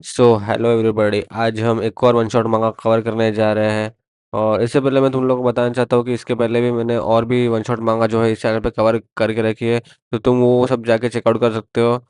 So hello everybody, आज हम एक और वन शॉट मंगा कवर करने जा रहे हैं। और इससे पहले मैं तुम लोगों को बताना चाहता हूँ कि इसके पहले भी मैंने और भी वन शॉट मंगा जो है इस चैनल पे कवर करके रखी है, तो तुम वो सब जाके चेकआउट कर सकते हो।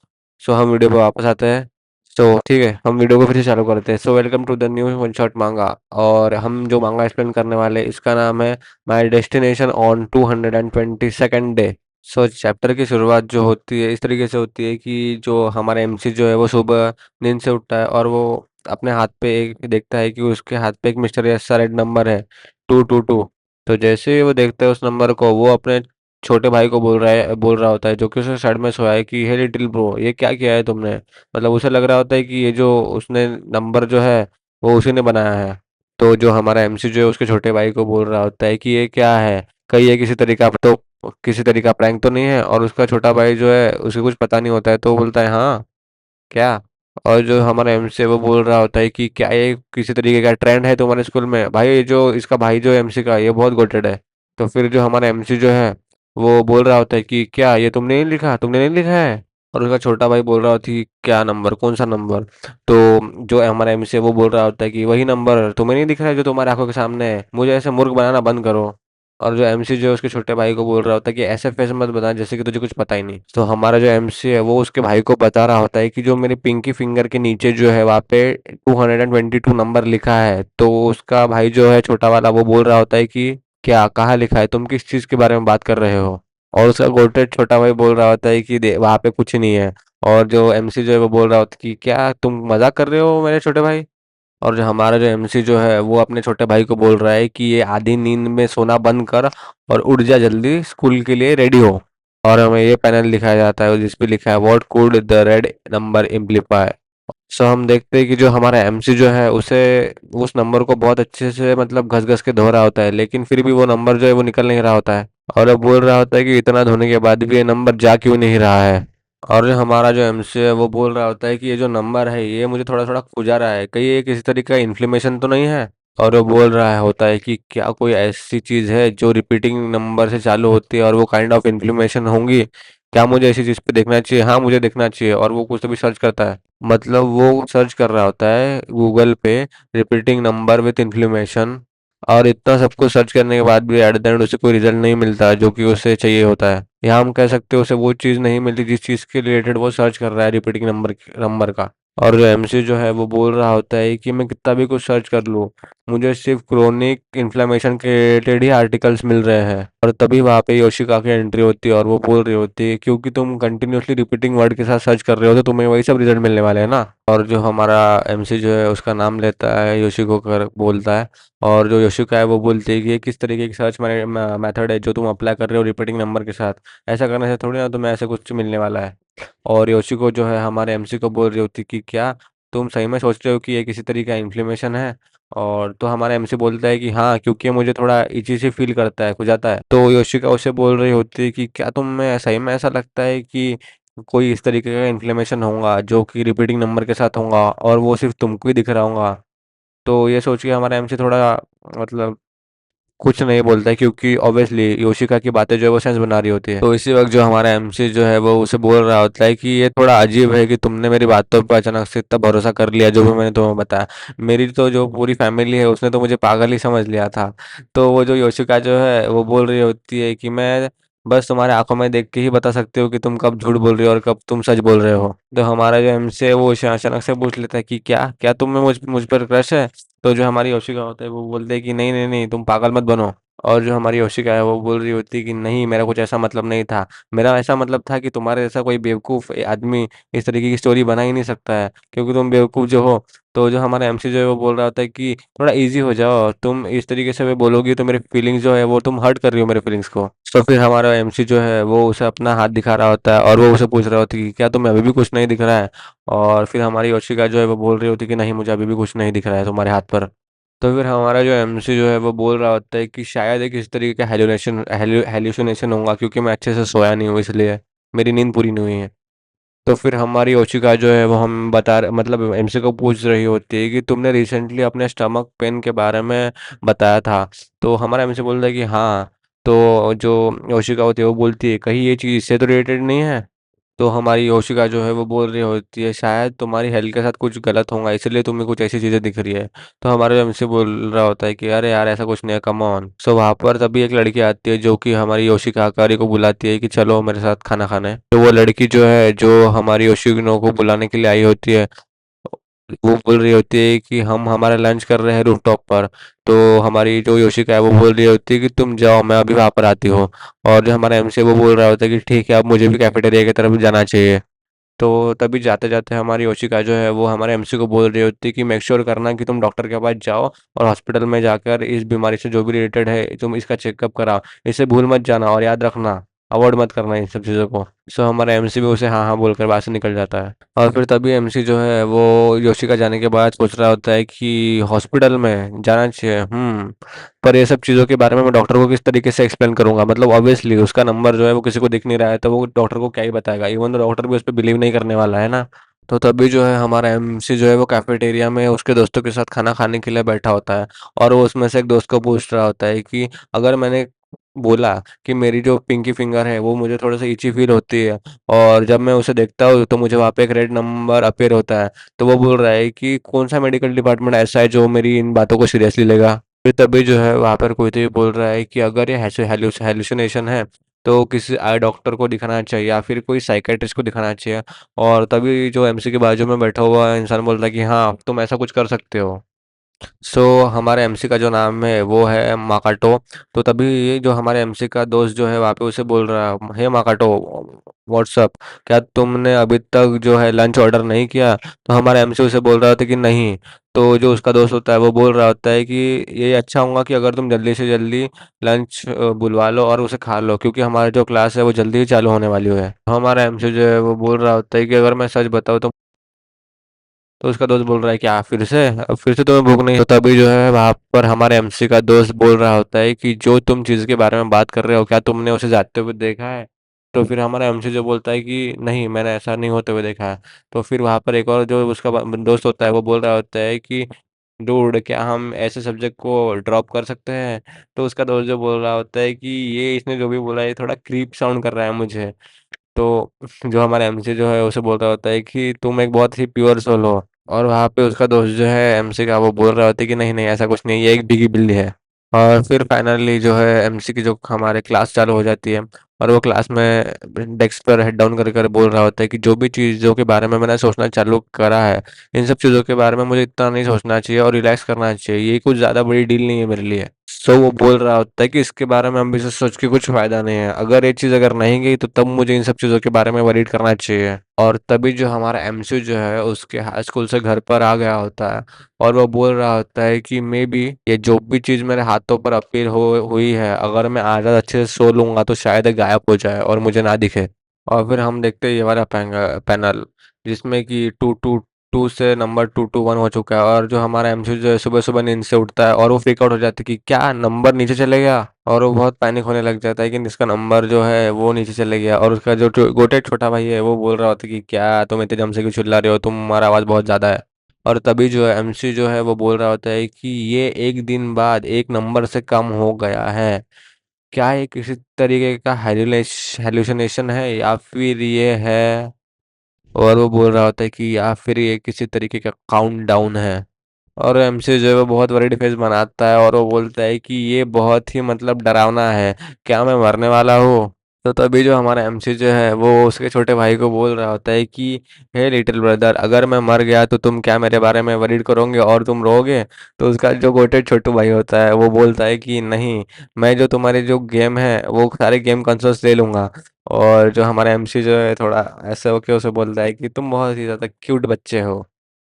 सो हम वीडियो पे वापस आते हैं। सो ठीक है, हम वीडियो को फिर से चालू करते हैं। So welcome to the new one shot manga. और हम जो मांगा एक्सप्लेन करने वाले हैं, इसका नाम है माई destination on 222nd day. So chapter की शुरुआत जो होती है इस तरीके से होती है कि जो हमारा एमसी जो है वो सुबह नींद से उठता है और वो अपने हाथ पे एक देखता है कि उसके हाथ पे एक मिस्टीरियस सा रेड नंबर है, 222। तो जैसे ही वो देखता है उस नंबर को, वो अपने छोटे भाई को बोल रहा होता है जो कि उसके साइड में सोया है कि हे लिटिल ब्रो, ये क्या किया है तुमने। मतलब उसे लग रहा होता है कि ये जो उसने नंबर जो है वो उसी ने बनाया है। तो जो हमारा एमसी जो है उसके छोटे भाई को बोल रहा होता है कि ये क्या है, कहीं ये किसी तरीका प्रैंक तो नहीं है। और उसका छोटा भाई जो है उसे कुछ पता नहीं होता है, तो वो बोलता है हाँ क्या। और जो हमारा एमसी है वो बोल रहा होता है कि क्या ये किसी तरीके का ट्रेंड है तुम्हारे स्कूल में भाई, ये जो इसका भाई जो एमसी का ये बहुत गोटेड है। तो फिर जो हमारा एमसी जो है वो बोल रहा होता है कि क्या ये तुमने नहीं लिखा है। और उसका छोटा भाई बोल रहा होता है कि क्या नंबर, कौन सा नंबर। तो जो हमारा एमसी है वो बोल रहा होता है कि वही नंबर तुम्हें नहीं दिख रहा है जो तुम्हारे आंखों के सामने है, मुझे ऐसे मूर्ख बनाना बंद करो। और जो एमसी जो है उसके छोटे भाई को बोल रहा होता है कि ऐसे फेस मत बता जैसे कि तुझे कुछ पता ही नहीं। तो हमारा जो एमसी है वो उसके भाई को बता रहा होता है कि जो मेरी पिंकी फिंगर के नीचे जो है वहाँ पे 222 नंबर लिखा है। तो उसका भाई जो है छोटा वाला वो बोल रहा होता है कि क्या, कहाँ लिखा है, तुम किस चीज के बारे में बात कर रहे हो। और उसका गोटेड छोटा भाई बोल रहा होता है कि वहाँ पे कुछ नहीं है। और जो एमसी जो है वो बोल रहा होता है कि क्या तुम मजाक कर रहे हो मेरे छोटे भाई। और जो हमारा जो एमसी जो है वो अपने छोटे भाई को बोल रहा है कि ये आधी नींद में सोना बंद कर और उठ जा जल्दी, स्कूल के लिए रेडी हो। और हमें ये पैनल दिखाया जाता है जिस पे लिखा है what could the red number amplify. So हम देखते हैं कि जो हमारा एमसी जो है उसे उस नंबर को बहुत अच्छे से मतलब घस घस के धो रहा होता है, लेकिन फिर भी वो नंबर जो है वो निकल नहीं रहा होता है। और वो बोल रहा होता है कि इतना धोने के बाद भी ये नंबर जा क्यों नहीं रहा है। और जो हमारा जो एमसी है वो बोल रहा होता है कि ये जो नंबर है ये मुझे थोड़ा थोड़ा खुजा रहा है, कहीं ये किसी तरीके का इन्फ्लेमेशन तो नहीं है। और वो बोल रहा है होता है कि क्या कोई ऐसी चीज़ है जो रिपीटिंग नंबर से चालू होती है और वो काइंड ऑफ इन्फ्लेमेशन होंगी। क्या मुझे ऐसी चीज़ पे देखना चाहिए, हाँ मुझे देखना चाहिए। और वो कुछ तो भी सर्च करता है, मतलब वो सर्च कर रहा होता है गूगल पे रिपीटिंग नंबर विथ इन्फ्लेमेशन। और इतना सब कुछ सर्च करने के बाद भी एट द एंड उसे कोई रिजल्ट नहीं मिलता जो कि उसे चाहिए होता है। या हम कह सकते हैं उसे वो चीज़ नहीं मिलती जिस चीज़ के रिलेटेड वो सर्च कर रहा है रिपीटिंग नंबर का। और जो एमसी जो है वो बोल रहा होता है कि मैं कितना भी कुछ सर्च कर लूँ, मुझे सिर्फ क्रोनिक इन्फ्लेमेशन के रिलेटेड ही आर्टिकल्स मिल रहे हैं। और तभी वहाँ पे योशिका की एंट्री होती है और वो बोल रही होती है क्योंकि तुम कंटिन्यूअसली रिपीटिंग वर्ड के साथ सर्च कर रहे हो तो तुम्हें वही सब रिजल्ट मिलने वाले हैं ना। और जो हमारा एमसी जो है उसका नाम लेता है, योशिको कर बोलता है। और जो योशिका है वो बोलती है कि ये किस तरीके की सर्च मेथड है जो तुम अप्लाई कर रहे हो रिपीटिंग नंबर के साथ, ऐसा करने से थोड़ी ना तुम्हें ऐसे कुछ मिलने वाला है। और योशिको जो है हमारे एमसी को बोल रही होती कि क्या तुम सही में सोच रहे हो कि ये किसी तरीके का इन्फ्लेमेशन है। और तो हमारा एमसी बोलता है कि हाँ, क्योंकि मुझे थोड़ा इची से फील करता है, खुजाता है। तो योशिका उसे बोल रही होती है कि क्या तुम्हें सही में ऐसा लगता है कि कोई इस तरीके का इन्फ्लेमेशन होगा जो कि रिपीटिंग नंबर के साथ होगा और वो सिर्फ तुमको ही दिख रहा होगा। तो ये सोच के हमारा एमसी थोड़ा मतलब कुछ नहीं बोलता है क्योंकि ऑब्वियसली योशिका की बातें जो है वो सेंस बना रही होती है। तो इसी वक्त जो हमारा एमसी जो है वो उसे बोल रहा होता है कि ये थोड़ा अजीब है कि तुमने मेरी बातों पर अचानक से इतना भरोसा कर लिया जो भी मैंने तुम्हें बताया। मेरी तो जो पूरी फैमिली है उसने तो मुझे पागल ही समझ लिया था। तो वो जो योशिका जो है वो बोल रही होती है कि मैं बस तुम्हारे आंखों में देख के ही बता सकती हूँ कि तुम कब झूठ बोल रहे हो और कब तुम सच बोल रहे हो। तो हमारा जो एमसी है वो उसे अचानक से पूछ लेता है कि क्या क्या तुम्हें मुझ पर क्रश है। तो जो हमारी योशिका होता है वो बोलते हैं कि नहीं नहीं नहीं, तुम पागल मत बनो। और जो हमारी योशिका है वो बोल रही होती है कि नहीं, मेरा कुछ ऐसा मतलब नहीं था। मेरा ऐसा मतलब था कि तुम्हारे जैसा कोई बेवकूफ़ आदमी इस तरीके की स्टोरी बना ही नहीं सकता है क्योंकि तुम बेवकूफ़ जो हो। तो जो हमारा एमसी जो है वो बोल रहा होता है कि थोड़ा इजी हो जाओ, तुम इस तरीके से मैं बोलोगी तो मेरी फीलिंग्स जो है वो तुम हर्ट कर रही हो मेरे फीलिंग्स को। तो फिर हमारा एमसी जो है वो उसे अपना हाथ दिखा रहा होता है और वो उसे पूछ रहा होता है कि क्या तुम्हें अभी भी कुछ नहीं दिख रहा है। और फिर हमारी योशिका जो है वो बोल रही होती है कि नहीं, मुझे अभी भी कुछ नहीं दिख रहा है तुम्हारे हाथ पर। तो फिर हमारा जो एमसी जो है वो बोल रहा होता है कि शायद एक इस तरीके का हेल्यूसिनेशन होगा क्योंकि मैं अच्छे से सोया नहीं हूँ, इसलिए मेरी नींद पूरी नहीं हुई है। तो फिर हमारी ओशिका जो है वो हम मतलब एमसी को पूछ रही होती है कि तुमने रिसेंटली अपने स्टमक पेन के बारे में बताया था। तो हमारा एमसी बोलता है कि हाँ। तो जो ओशिका होती है वो बोलती है कहीं ये चीज़ इससे तो रिलेटेड नहीं है। तो हमारी योशिका जो है वो बोल रही होती है शायद तुम्हारी हेल्थ के साथ कुछ गलत होगा इसलिए तुम्हें कुछ ऐसी चीजें दिख रही है। तो हमारे हमसे बोल रहा होता है कि अरे यार ऐसा कुछ नहीं है, कम ऑन। सो वहां पर तभी एक लड़की आती है जो कि हमारी योशिका आकारी को बुलाती है कि चलो मेरे साथ खाना खाने। तो वो लड़की जो है जो हमारी योशिनो को बुलाने के लिए आई होती है, वो बोल रही होती है कि हम हमारा लंच कर रहे हैं रूफटॉप पर। तो हमारी जो योशिका है वो बोल रही होती है कि तुम जाओ, मैं अभी वहां पर आती हूँ। और जो हमारा एमसी वो बोल रहा होता है कि ठीक है, अब मुझे भी कैफेटेरिया की तरफ जाना चाहिए। तो तभी जाते जाते हमारी योशिका जो है वो हमारे एमसी को बोल रही होती है कि मेक श्योर करना कि तुम डॉक्टर के पास जाओ और हॉस्पिटल में जाकर इस बीमारी से जो भी रिलेटेड है तुम इसका चेकअप कराओ। इसे भूल मत जाना और याद रखना, अवॉइड मत करना इन सब चीज़ों को। सो हमारा एमसी भी उसे हाँ हाँ बोलकर बाहर से निकल जाता है। और फिर तभी एमसी जो है वो योशिका जाने के बाद सोच रहा होता है कि हॉस्पिटल में जाना चाहिए। पर ये सब चीज़ों के बारे में मैं डॉक्टर को किस तरीके से एक्सप्लेन करूंगा, मतलब ऑब्वियसली उसका नंबर जो है वो किसी को दिख नहीं रहा है, तो वो डॉक्टर को क्या ही बताएगा, इवन तो डॉक्टर भी उस पर बिलीव नहीं करने वाला है ना। तो तभी जो है हमारा एमसी जो है वो कैफेटेरिया में उसके दोस्तों के साथ खाना खाने के लिए बैठा होता है। और वो उसमें से एक दोस्त को पूछ रहा होता है कि अगर मैंने बोला कि मेरी जो पिंकी फिंगर है वो मुझे थोड़ा सा इची फील होती है और जब मैं उसे देखता हूँ तो मुझे वहाँ पे एक रेड नंबर अपीयर होता है, तो वो बोल रहा है कि कौन सा मेडिकल डिपार्टमेंट ऐसा है जो मेरी इन बातों को सीरियसली लेगा। फिर तभी जो है वहाँ पर कोई तो ये बोल रहा है कि अगर ये हेलुसिनेशन है तो किसी आई डॉक्टर को दिखाना चाहिए या फिर कोई साइकेट्रिस्ट को दिखाना चाहिए। और तभी जो एमसी के बाजू में बैठा हुआ इंसान बोल रहा है कि हाँ तुम ऐसा कुछ कर सकते हो। सो हमारे एमसी का जो नाम है वो है माकाटो। तो तभी ये जो हमारे एमसी का दोस्त जो है वहाँ पे उसे बोल रहा है, हे माकाटो व्हाट्सअप, क्या तुमने अभी तक जो है लंच ऑर्डर नहीं किया? तो हमारा एमसी उसे बोल रहा होता है कि नहीं। तो जो उसका दोस्त होता है वो बोल रहा होता है कि ये अच्छा होगा कि अगर तुम जल्दी से जल्दी लंच बुलवा लो और उसे खा लो, क्योंकि हमारा जो क्लास है वो जल्दी ही चालू होने वाली है। तो हमारा एमसी जो है वो बोल रहा होता है कि अगर मैं सच बताऊँ तो उसका दोस्त बोल रहा है क्या फिर से, अब फिर से तुम्हें भूख नहीं? तो तभी जो है वहां पर हमारे एमसी का दोस्त बोल रहा होता है कि जो तुम चीज के बारे में बात कर रहे हो क्या तुमने उसे जाते हुए देखा है? तो फिर हमारा एमसी जो बोलता है कि नहीं, मैंने ऐसा नहीं होते हुए देखा है। तो फिर वहां पर एक और जो उसका दोस्त होता है वो बोल रहा होता है कि डूड क्या हम ऐसे सब्जेक्ट को ड्रॉप कर सकते हैं? तो उसका दोस्त जो बोल रहा होता है कि ये इसने जो भी बोला ये थोड़ा क्रीप साउंड कर रहा है मुझे। तो जो हमारा एमसी जो है उसे बोल रहा होता है कि तुम एक बहुत ही प्योर सोल हो। और वहाँ पे उसका दोस्त जो है एमसी का वो बोल रहा होता है कि नहीं नहीं ऐसा कुछ नहीं, ये एक बिगी बिल्ली है। और फिर फाइनली जो है एमसी की जो हमारे क्लास चालू हो जाती है। और वो क्लास में डेस्क पर हेड डाउन कर कर बोल रहा होता है कि जो भी चीज़ों के बारे में मैंने सोचना चालू करा है, इन सब चीज़ों के बारे में मुझे इतना नहीं सोचना चाहिए और रिलैक्स करना चाहिए, ये कुछ ज़्यादा बड़ी डील नहीं है मेरे लिए। सो वो बोल रहा होता है कि इसके बारे में अभी से सोच के कुछ फायदा नहीं है, अगर ये चीज़ अगर नहीं गई तो तब मुझे इन सब चीज़ों के बारे में वरीड करना चाहिए। और तभी जो हमारा एमसी जो है उसके हाई स्कूल से घर पर आ गया होता है। और वो बोल रहा होता है कि मे बी ये जो भी चीज़ मेरे हाथों पर अपील हो हुई है, अगर मैं आज रात अच्छे से सो लूंगा तो शायद ये गायब हो जाए और मुझे ना दिखे। और फिर हम देखते हैं ये वाला पैनल जिसमें कि 222 से नंबर 221 हो चुका है। और जो हमारा एमसी जो है सुबह सुबह नींद से उठता है और वो फ्रीक आउट हो जाता है कि क्या नंबर नीचे चले गया। और वो बहुत पैनिक होने लग जाता है कि इसका नंबर जो है वो नीचे चले गया। और उसका जो गोटेड छोटा भाई है वो बोल रहा होता है कि क्या तुम इतने दम से क्यों चिल्ला रहे हो, तुम्हारा आवाज़ बहुत ज़्यादा है। और तभी जो है एमसी जो है वो बोल रहा होता है कि ये एक दिन बाद एक नंबर से कम हो गया है, क्या ये किसी तरीके का हेलुसिनेशन है या फिर ये है। और वो बोल रहा होता है कि या फिर ये किसी तरीके का काउंट डाउन है। और एमसी जो है वो बहुत बड़ी फेस बनाता है और वो बोलता है कि ये बहुत ही मतलब डरावना है, क्या मैं मरने वाला हूँ? तो तभी जो हमारा एमसी जो है वो उसके छोटे भाई को बोल रहा होता है कि हे लिटिल ब्रदर, अगर मैं मर गया तो तुम क्या मेरे बारे में वरीड करोगे और तुम रोगे? तो उसका जो गोटेड छोटू भाई होता है वो बोलता है कि नहीं, मैं जो तुम्हारे जो गेम है वो सारे गेम कंसोल्स ले लूंगा। और जो हमारा एमसी जो है थोड़ा ऐसे होके उसे बोलता है कि तुम बहुत ही ज़्यादा क्यूट बच्चे हो।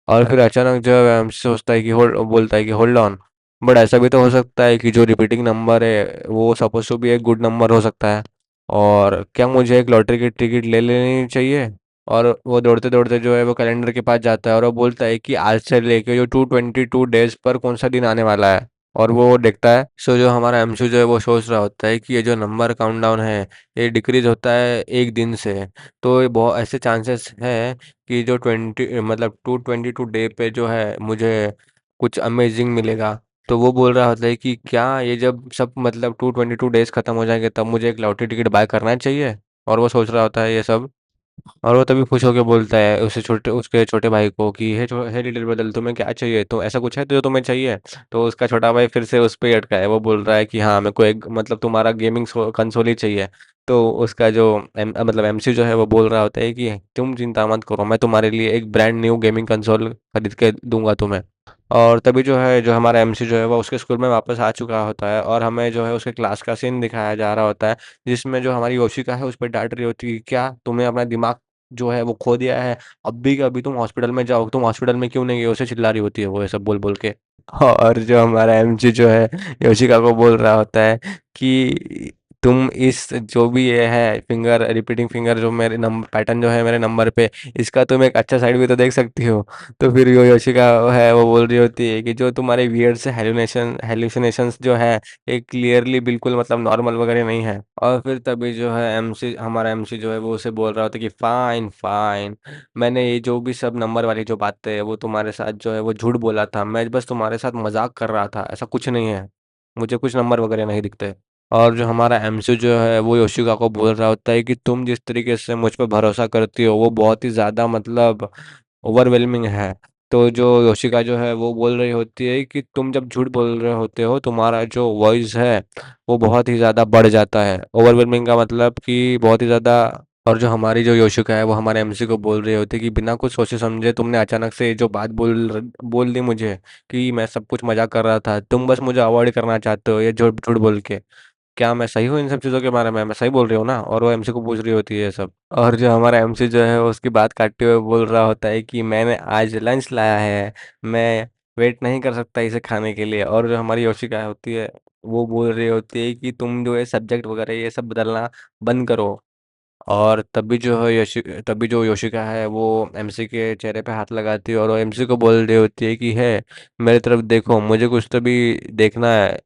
और फिर अचानक जो है एमसी सोचता है कि होल्ड बोलता है कि होल्ड ऑन, बट ऐसा भी तो हो सकता है कि जो रिपीटिंग नंबर है वो सपोज टू बी एक गुड नंबर हो सकता है। और क्या मुझे एक लॉटरी की टिकट ले लेनी चाहिए? और वो दौड़ते दौड़ते जो है वो कैलेंडर के पास जाता है और वो बोलता है कि आज से लेके जो 222 डेज पर कौन सा दिन आने वाला है। और वो देखता है। सो जो हमारा एमसी जो है वो सोच रहा होता है कि ये जो नंबर काउंटडाउन है ये डिक्रीज होता है एक दिन से। तो ये बहुत ऐसे चांसेस है कि जो 222 डे पे जो है मुझे कुछ अमेजिंग मिलेगा। तो वो बोल रहा होता है कि क्या ये जब सब मतलब 222 डेज खत्म हो जाएंगे तब मुझे एक लॉटरी टिकट बाय करना चाहिए? और वो सोच रहा होता है ये सब। और वो तभी खुश होके बोलता है उसके छोटे भाई को कि हे लिटिल ब्रदर, तुम्हें क्या चाहिए, तो ऐसा कुछ है तो जो तुम्हें चाहिए। तो उसका छोटा भाई फिर से उस पे ही अटका है, वो बोल रहा है कि हाँ मेरे को एक मतलब तुम्हारा गेमिंग कंसोल ही चाहिए। तो उसका जो मतलब एमसी जो है वो बोल रहा होता है कि तुम चिंता मत करो, मैं तुम्हारे लिए एक ब्रांड न्यू गेमिंग कंसोल खरीद के दूंगा तुम्हें। और तभी जो है जो हमारा एमसी जो है वो उसके स्कूल में वापस आ चुका होता है, और हमें जो है उसके क्लास का सीन दिखाया जा रहा होता है, जिसमें जो हमारी योशिका है उस पर डांट रही होती है कि क्या तुमने अपना दिमाग जो है वो खो दिया है, अभी के अभी तुम हॉस्पिटल में जाओ, तुम हॉस्पिटल में क्यों नहीं गए, उसे चिल्ला रही होती है वो ये सब बोल बोल के। और जो हमारा एमजी जो है योशिका को बोल रहा होता है कि तुम इस जो भी ये है फिंगर रिपीटिंग फिंगर जो मेरे नंबर पैटर्न जो है मेरे नंबर पे, इसका तुम एक अच्छा साइड भी तो देख सकती हो। तो फिर यो योशिका है वो बोल रही होती है कि जो तुम्हारे वियर्ड से हेलुसिनेशंस जो है ये क्लियरली बिल्कुल मतलब नॉर्मल वगैरह नहीं है। और फिर तभी जो है एमसी हमारा एमसी जो है वो उसे बोल रहा होता है कि फाइन फाइन, मैंने ये जो भी सब नंबर वाली जो बातें है वो तुम्हारे साथ जो है वो झूठ बोला था, मैं बस तुम्हारे साथ मजाक कर रहा था, ऐसा कुछ नहीं है, मुझे कुछ नंबर वगैरह नहीं दिखते। और जो हमारा एमसी जो है वो योशिका को बोल रहा होता है कि तुम जिस तरीके से मुझ पर भरोसा करती हो वो बहुत ही ज़्यादा मतलब ओवरवेलमिंग है। तो जो योशिका जो है वो बोल रही होती है कि तुम जब झूठ बोल रहे होते हो तुम्हारा जो वॉइस है वो बहुत ही ज़्यादा बढ़ जाता है, ओवरवेलमिंग का मतलब कि बहुत ही ज़्यादा। और जो हमारी जो योशिका है वो हमारे एमसी को बोल रही होती है कि बिना कुछ सोचे समझे तुमने अचानक से ये जो बात बोल दी मुझे कि मैं सब कुछ मजाक कर रहा था, तुम बस मुझे अवॉइड करना चाहते हो ये झूठ झूठ बोल के। क्या मैं सही हूँ इन सब चीज़ों के बारे में, मैं सही बोल रही हूँ ना? और वो एमसी को पूछ रही होती है ये सब। और जो हमारा एमसी जो है वो उसकी बात काटते हुए बोल रहा होता है कि मैंने आज लंच लाया है, मैं वेट नहीं कर सकता इसे खाने के लिए। और जो हमारी योशिका होती है वो बोल रही होती है कि तुम जो है सब्जेक्ट वगैरह ये सब बदलना बंद करो। और तभी जो योशिका है वो एमसी के चेहरे पे हाथ लगाती है और वो एमसी को बोल रही होती है कि है मेरी तरफ देखो, मुझे कुछ तो भी देखना है,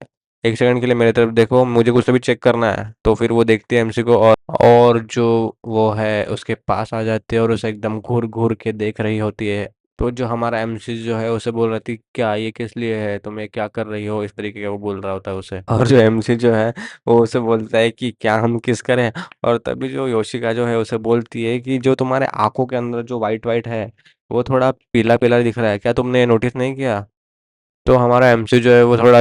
एक सेकंड के लिए मेरी तरफ देखो, मुझे कुछ तो भी चेक करना है। तो फिर वो देखती है एमसी को, और जो वो है उसके पास आ जाती है और उसे एकदम घूर घूर के देख रही होती है। तो जो हमारा एमसी जो है उसे बोल रही थी क्या ये किस लिए है, तुम ये क्या कर रही हो, इस तरीके का वो बोल रहा होता है उसे। और जो एमसी जो है वो उसे बोलता है कि क्या हम किस करें। और तभी जो योशिका जो है उसे बोलती है कि जो तुम्हारे आंखों के अंदर जो वाइट वाइट है वो थोड़ा पीला पीला दिख रहा है, क्या तुमने नोटिस नहीं किया? तो हमारा एमसी जो है वो थोड़ा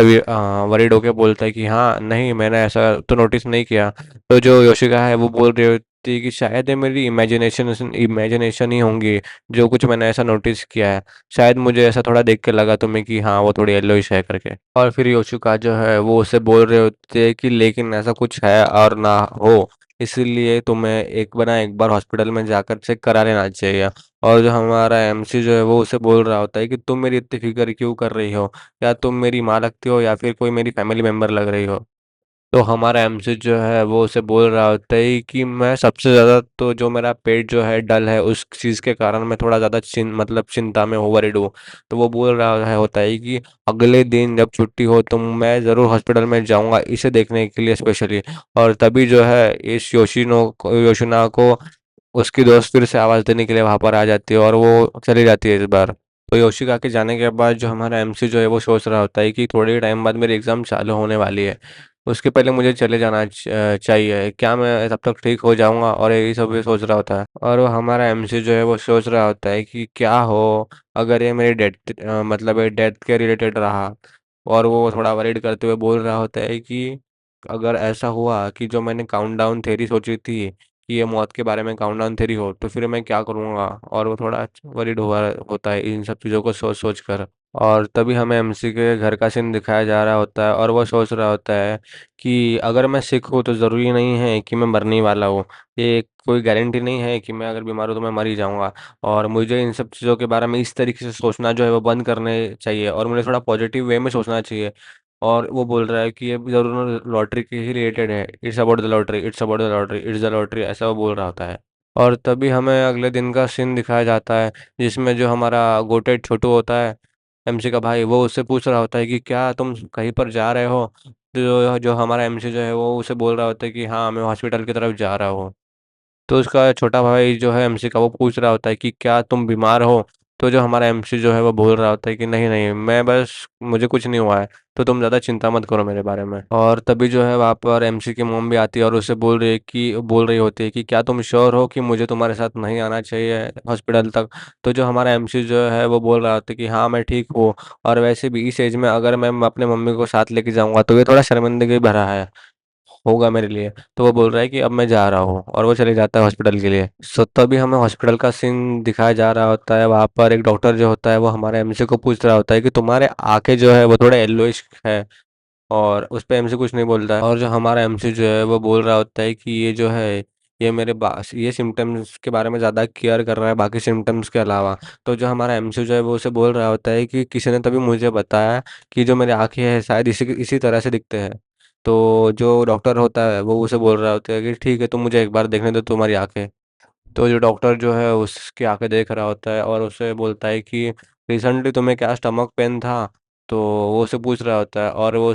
वरीड होके बोलता है कि हाँ नहीं मैंने ऐसा तो नोटिस नहीं किया। तो जो योशिका है वो बोल रही होती है कि शायद ये मेरी इमेजिनेशन ही होंगी, जो कुछ मैंने ऐसा नोटिस किया है, शायद मुझे ऐसा थोड़ा देख के लगा तुम्हें कि हाँ वो थोड़ी येलोइश है करके। और फिर योशिका जो है वो उसे बोल रहे होते हैं कि लेकिन ऐसा कुछ है और ना हो, इसीलिए तुम्हें एक बार हॉस्पिटल में जाकर चेक करा लेना चाहिए। और जो हमारा एमसी जो है वो उसे बोल रहा होता है कि तुम मेरी इतनी फिक्र क्यों कर रही हो, या तुम मेरी माँ लगती हो या फिर कोई मेरी फैमिली मेंबर लग रही हो। तो हमारा एमसी जो है वो उसे बोल रहा होता है कि मैं सबसे ज़्यादा तो जो मेरा पेट जो है डल है उस चीज़ के कारण मैं थोड़ा ज़्यादा मतलब चिंता में हूँ, वरीड हूँ। तो वो बोल रहा है होता है कि अगले दिन जब छुट्टी हो तो मैं ज़रूर हॉस्पिटल में जाऊँगा इसे देखने के लिए स्पेशली। और तभी जो है इस योशिना को उसकी दोस्त फिर से आवाज़ देने के लिए वहाँ पर आ जाती है और वो चली जाती है इस बार। तो योशिका के जाने के बाद जो हमारा एमसी जो है वो सोच रहा होता है कि थोड़े टाइम बाद मेरी एग्ज़ाम चालू होने वाली है, उसके पहले मुझे चले जाना चाहिए, क्या मैं तब तक ठीक हो जाऊँगा, और यही सब ये सोच रहा होता है। और वो हमारा एमसी जो है वो सोच रहा होता है कि क्या हो अगर ये मेरी मतलब ये डेथ के रिलेटेड रहा। और वो थोड़ा वरीड करते हुए बोल रहा होता है कि अगर ऐसा हुआ कि जो मैंने काउंटडाउन थ्योरी सोची थी कि ये मौत के बारे में काउंटडाउन थ्योरी हो तो फिर मैं क्या करूँगा। और वो थोड़ा वरीड हुआ होता है इन सब चीज़ों को सोच सोच कर। और तभी हमें एमसी के घर का सीन दिखाया जा रहा होता है और वो सोच रहा होता है कि अगर मैं सिक हूँ तो ज़रूरी नहीं है कि मैं मरने ही वाला हूँ, ये कोई गारंटी नहीं है कि मैं अगर बीमार हूँ तो मैं मर ही जाऊँगा। और मुझे इन सब चीज़ों के बारे में इस तरीके से सोचना जो है वो बंद करने चाहिए और मुझे थोड़ा पॉजिटिव वे में सोचना चाहिए। और वो बोल रहा है कि ये ज़रूर लॉटरी के ही रिलेटेड है, it's about the lottery, it's about the lottery, it's the lottery, ऐसा वो बोल रहा होता है। और तभी हमें अगले दिन का सीन दिखाया जाता है जिसमें जो हमारा गोटेड छोटू होता है एमसी का भाई, वो उससे पूछ रहा होता है कि क्या तुम कहीं पर जा रहे हो। जो जो हमारा एमसी जो है वो उसे बोल रहा होता है कि हाँ मैं हॉस्पिटल की तरफ जा रहा हूँ। तो उसका छोटा भाई जो है एमसी का वो पूछ रहा होता है कि क्या तुम बीमार हो। तो जो हमारा एमसी जो है वो बोल रहा होता है कि नहीं नहीं, मैं बस, मुझे कुछ नहीं हुआ है, तो तुम ज़्यादा चिंता मत करो मेरे बारे में। और तभी जो है वहाँ पर एमसी की मॉम भी आती है और उसे बोल रही होती है कि क्या तुम श्योर हो कि मुझे तुम्हारे साथ नहीं आना चाहिए हॉस्पिटल तक। तो जो हमारा एमसी जो है वो बोल रहा होता है कि हाँ मैं ठीक हूँ, और वैसे भी इस एज में अगर मैं अपने मम्मी को साथ लेके जाऊंगा तो ये थोड़ा शर्मिंदगी भरा है होगा मेरे लिए। तो वो बोल रहा है कि अब मैं जा रहा हूँ, और वो चले जाता है हॉस्पिटल के लिए। सो तभी हमें हॉस्पिटल का सीन दिखाया जा रहा होता है। वहाँ पर एक डॉक्टर जो होता है वो हमारे एमसी को पूछ रहा होता है कि तुम्हारे आंखें जो है वो थोड़ा येलोइश है, और उस पे एमसी कुछ नहीं बोलता है। और जो हमारा एमसी जो है वो बोल रहा होता है कि ये जो है, ये सिम्टम्स के बारे में ज़्यादा केयर कर रहा है बाकी सिम्टम्स के अलावा। तो जो हमारा एमसी जो है वो उसे बोल रहा होता है कि किसी ने तभी मुझे बताया कि जो मेरी आंखें हैं शायद इसी इसी तरह से दिखते हैं। तो जो डॉक्टर होता है वो उसे बोल रहा होता है कि ठीक है, तुम मुझे एक बार देखने दो तुम्हारी आंखें। तो जो डॉक्टर जो है उसकी आंखें देख रहा होता है और उसे बोलता है कि रिसेंटली तुम्हें क्या स्टमक पेन था। तो वो उसे पूछ रहा होता है, और वो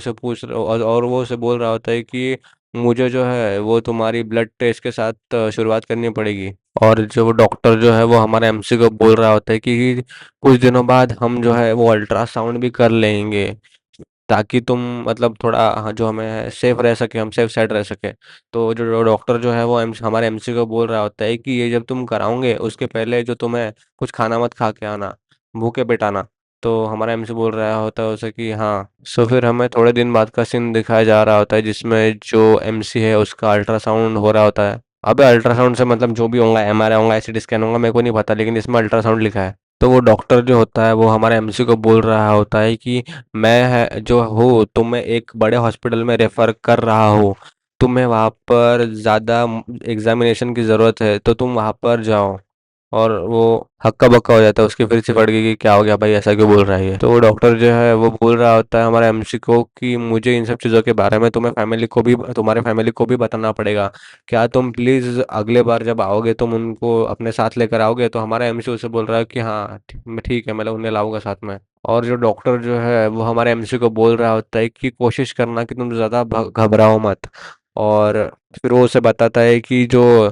उसे बोल रहा होता है कि मुझे जो है वो तुम्हारी ब्लड टेस्ट के साथ शुरुआत करनी पड़ेगी। और जो वो डॉक्टर जो है वो हमारे एमसी को बोल रहा होता है कि कुछ दिनों बाद हम जो है वो अल्ट्रासाउंड भी कर लेंगे, ताकि तुम मतलब थोड़ा, हाँ, जो हमें सेफ रह सके, हम सेफ साइड रह सके। तो जो डॉक्टर जो है वो हमारे एमसी को बोल रहा होता है कि ये जब तुम कराओगे उसके पहले जो तुम्हें कुछ खाना मत खा के आना, भूखे पेट आना। तो हमारा एमसी बोल रहा होता है उसे कि हाँ। सो फिर हमें थोड़े दिन बाद का सीन दिखाया जा रहा होता है जिसमें जो एमसी है उसका अल्ट्रासाउंड हो रहा होता है। अबे अल्ट्रासाउंड से मतलब जो भी होगा, एमआरआई होगा, एसिड स्कैन होगा, मेरे को नहीं पता, लेकिन इसमें अल्ट्रासाउंड लिखा है। तो वो डॉक्टर जो होता है वो हमारे एमसी को बोल रहा होता है कि मैं है जो हूँ तुम्हें एक बड़े हॉस्पिटल में रेफर कर रहा हूँ, तुम्हें वहाँ पर ज़्यादा एग्जामिनेशन की ज़रूरत है तो तुम वहाँ पर जाओ। और वो हक्का बक्का हो जाता है, उसकी फिर से पड़ गई कि क्या हो गया भाई, ऐसा क्यों बोल रहा है ये। तो वो डॉक्टर जो है वो बोल रहा होता है हमारे एमसी को कि मुझे इन सब चीज़ों के बारे में तुम्हारे फैमिली को भी बताना पड़ेगा। क्या तुम प्लीज़ अगले बार जब आओगे तुम उनको अपने साथ लेकर आओगे। तो हमारा एमसी उसे बोल रहा है कि हाँ ठीक है, मैं उन्हें लाऊंगा साथ में। और जो डॉक्टर जो है वो हमारे एमसी को बोल रहा होता है कि कोशिश करना कि तुम ज़्यादा घबराओ मत। और फिर वो उसे बताता है कि जो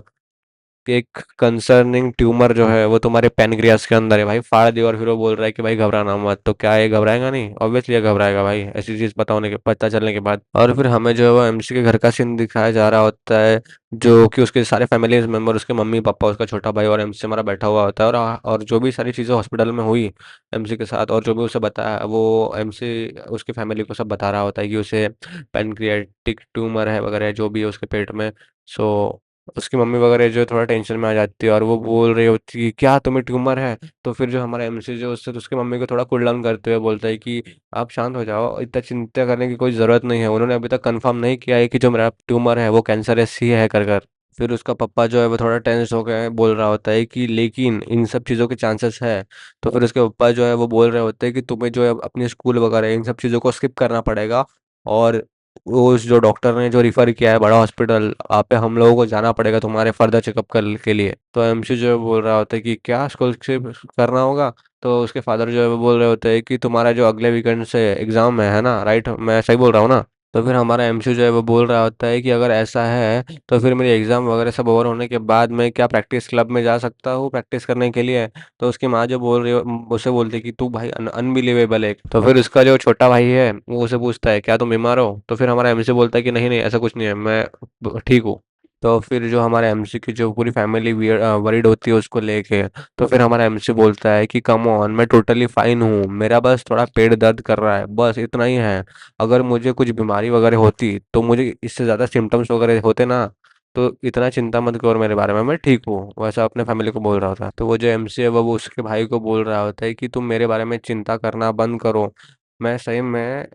एक कंसर्निंग ट्यूमर जो है वो तुम्हारे पैनक्रियास के अंदर है भाई, फाड़ दिया। और फिर वो बोल रहा है कि भाई घबराना मत। तो क्या ये घबराएगा नहीं? ऑब्वियसली ये घबराएगा भाई, ऐसी चीज पता चलने के बाद। और फिर हमें जो है वो एमसी के घर का सीन दिखाया जा रहा होता है, जो कि उसके सारे फैमिली मेम्बर, उसके मम्मी पापा, उसका छोटा भाई और एमसी हमारा बैठा हुआ होता है। और जो भी सारी चीज़ें हॉस्पिटल में हुई एमसी के साथ और जो भी उसे बताया वो एमसी उसकी फैमिली को सब बता रहा होता है कि उसे पैनक्रियाटिक ट्यूमर है वगैरह जो भी है उसके पेट में। सो उसकी मम्मी वगैरह जो है थोड़ा टेंशन में आ जाती है और वो बोल रही होती है क्या तुम्हें ट्यूमर है। तो फिर जो हमारा एमसी जो उससे तो उसकी मम्मी को थोड़ा कूल डाउन करते हुए बोलता है कि आप शांत हो जाओ, इतना चिंता करने की कोई ज़रूरत नहीं है, उन्होंने अभी तक कंफर्म नहीं किया है कि जो मेरा ट्यूमर है वो कैंसरस ही है कर कर। फिर उसका पप्पा जो है वो थोड़ा टेंस हो गए बोल रहा होता है कि लेकिन इन सब चीज़ों के चांसेस है। तो फिर उसके पप्पा जो है वो बोल रहे होते हैं कि तुम्हें जो है अपनी स्कूल वगैरह इन सब चीज़ों को स्किप करना पड़ेगा, और वो उस जो डॉक्टर ने जो रिफ़र किया है बड़ा हॉस्पिटल, आप पे हम लोगों को जाना पड़ेगा तुम्हारे फर्दर चेकअप कर के लिए। तो एमसी जो है बोल रहा होता है कि क्या स्कूल से करना होगा। तो उसके फादर जो है वो बोल रहे होते हैं कि तुम्हारा जो अगले वीकेंड से एग्ज़ाम है ना, राइट? मैं सही बोल रहा हूँ ना? तो फिर हमारा एमसी जो है वो बोल रहा होता है कि अगर ऐसा है तो फिर मेरी एग्ज़ाम वगैरह सब ओवर होने के बाद मैं क्या प्रैक्टिस क्लब में जा सकता हूँ प्रैक्टिस करने के लिए। तो उसकी माँ जो बोल रही हो उसे बोलती है कि तू भाई अनबिलीवेबल है। तो फिर उसका जो छोटा भाई है वो उसे पूछता है क्या तुम बीमार हो। तो फिर हमारा एमसी बोलता है कि नहीं नहीं ऐसा कुछ नहीं है, मैं ठीक हूँ। तो फिर जो हमारे एमसी की जो पूरी फैमिली वरीड होती है उसको लेके, तो फिर हमारा एमसी बोलता है कि कम ऑन, मैं टोटली फाइन हूँ, मेरा बस थोड़ा पेट दर्द कर रहा है, बस इतना ही है। अगर मुझे कुछ बीमारी वगैरह होती तो मुझे इससे ज़्यादा सिम्टम्स वगैरह होते ना, तो इतना चिंता मत करो मेरे बारे में, मैं ठीक हूँ। वैसा अपने फैमिली को बोल रहा था। तो वो जो एमसी है वो उसके भाई को बोल रहा होता है कि तुम मेरे बारे में चिंता करना बंद करो, मैं सही में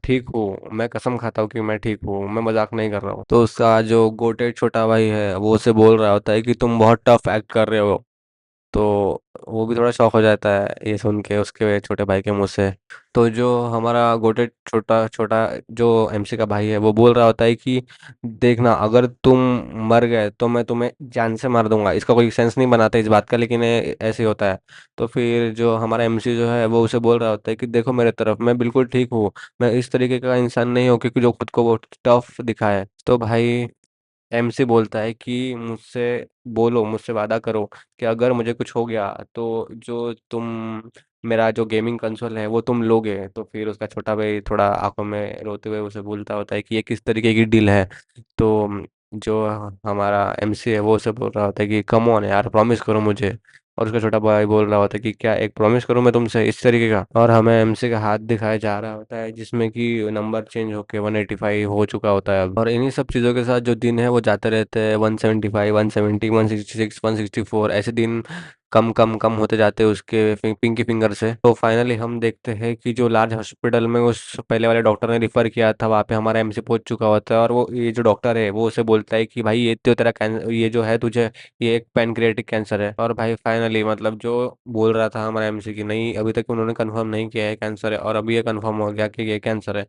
ठीक हूँ, मैं कसम खाता हूँ कि मैं ठीक हूँ, मैं मजाक नहीं कर रहा हूँ। तो उसका जो गोटेड छोटा भाई है वो उसे बोल रहा होता है कि तुम बहुत टफ एक्ट कर रहे हो। तो वो भी थोड़ा शौक हो जाता है ये सुन के उसके छोटे भाई के मुंह से। तो जो हमारा गोटे छोटा छोटा जो एमसी का भाई है वो बोल रहा होता है कि देखना, अगर तुम मर गए तो मैं तुम्हें जान से मार दूंगा। इसका कोई सेंस नहीं बनाते इस बात का, लेकिन ऐसे ही होता है। तो फिर जो हमारा एमसी जो है वो उसे बोल रहा होता है कि देखो मेरे तरफ, मैं बिल्कुल ठीक हूँ, मैं इस तरीके का इंसान नहीं हूँ क्योंकि जो खुद को वो टफ दिखाए। तो भाई एमसी बोलता है कि मुझसे बोलो, मुझसे वादा करो कि अगर मुझे कुछ हो गया तो जो तुम मेरा जो गेमिंग कंसोल है वो तुम लोगे। तो फिर उसका छोटा भाई थोड़ा आंखों में रोते हुए उसे बोलता होता है कि ये किस तरीके की डील है। तो जो हमारा एमसी है वो उसे बोल रहा होता है कि कम ऑन यार, प्रॉमिस करो मुझे। और उसका छोटा भाई बोल रहा होता है कि क्या एक प्रॉमिस करूं मैं तुमसे, इस तरीके का। और हमें एमसी का हाथ दिखाया जा रहा होता है जिसमें कि नंबर चेंज होके 185 हो चुका होता है अब। और इन्हीं सब चीज़ों के साथ जो दिन है वो जाते रहते हैं, 175, 170, 166, 164 ऐसे दिन कम कम कम होते जाते हैं उसके पिंकी फिंगर से। तो फाइनली हम देखते हैं कि जो लार्ज हॉस्पिटल में उस पहले वाले डॉक्टर ने रिफर किया था वहाँ पे हमारा एमसी पहुंच चुका होता है। और वो ये जो डॉक्टर है वो उसे बोलता है कि भाई ये तो तेरा ये जो है तुझे, ये एक पैनक्रियाटिक कैंसर है। और भाई फाइनली मतलब जो बोल रहा था हमारा एमसी की नहीं, अभी तक उन्होंने कंफर्म नहीं किया है कैंसर है, और अभी ये कंफर्म हो गया कि ये कैंसर है।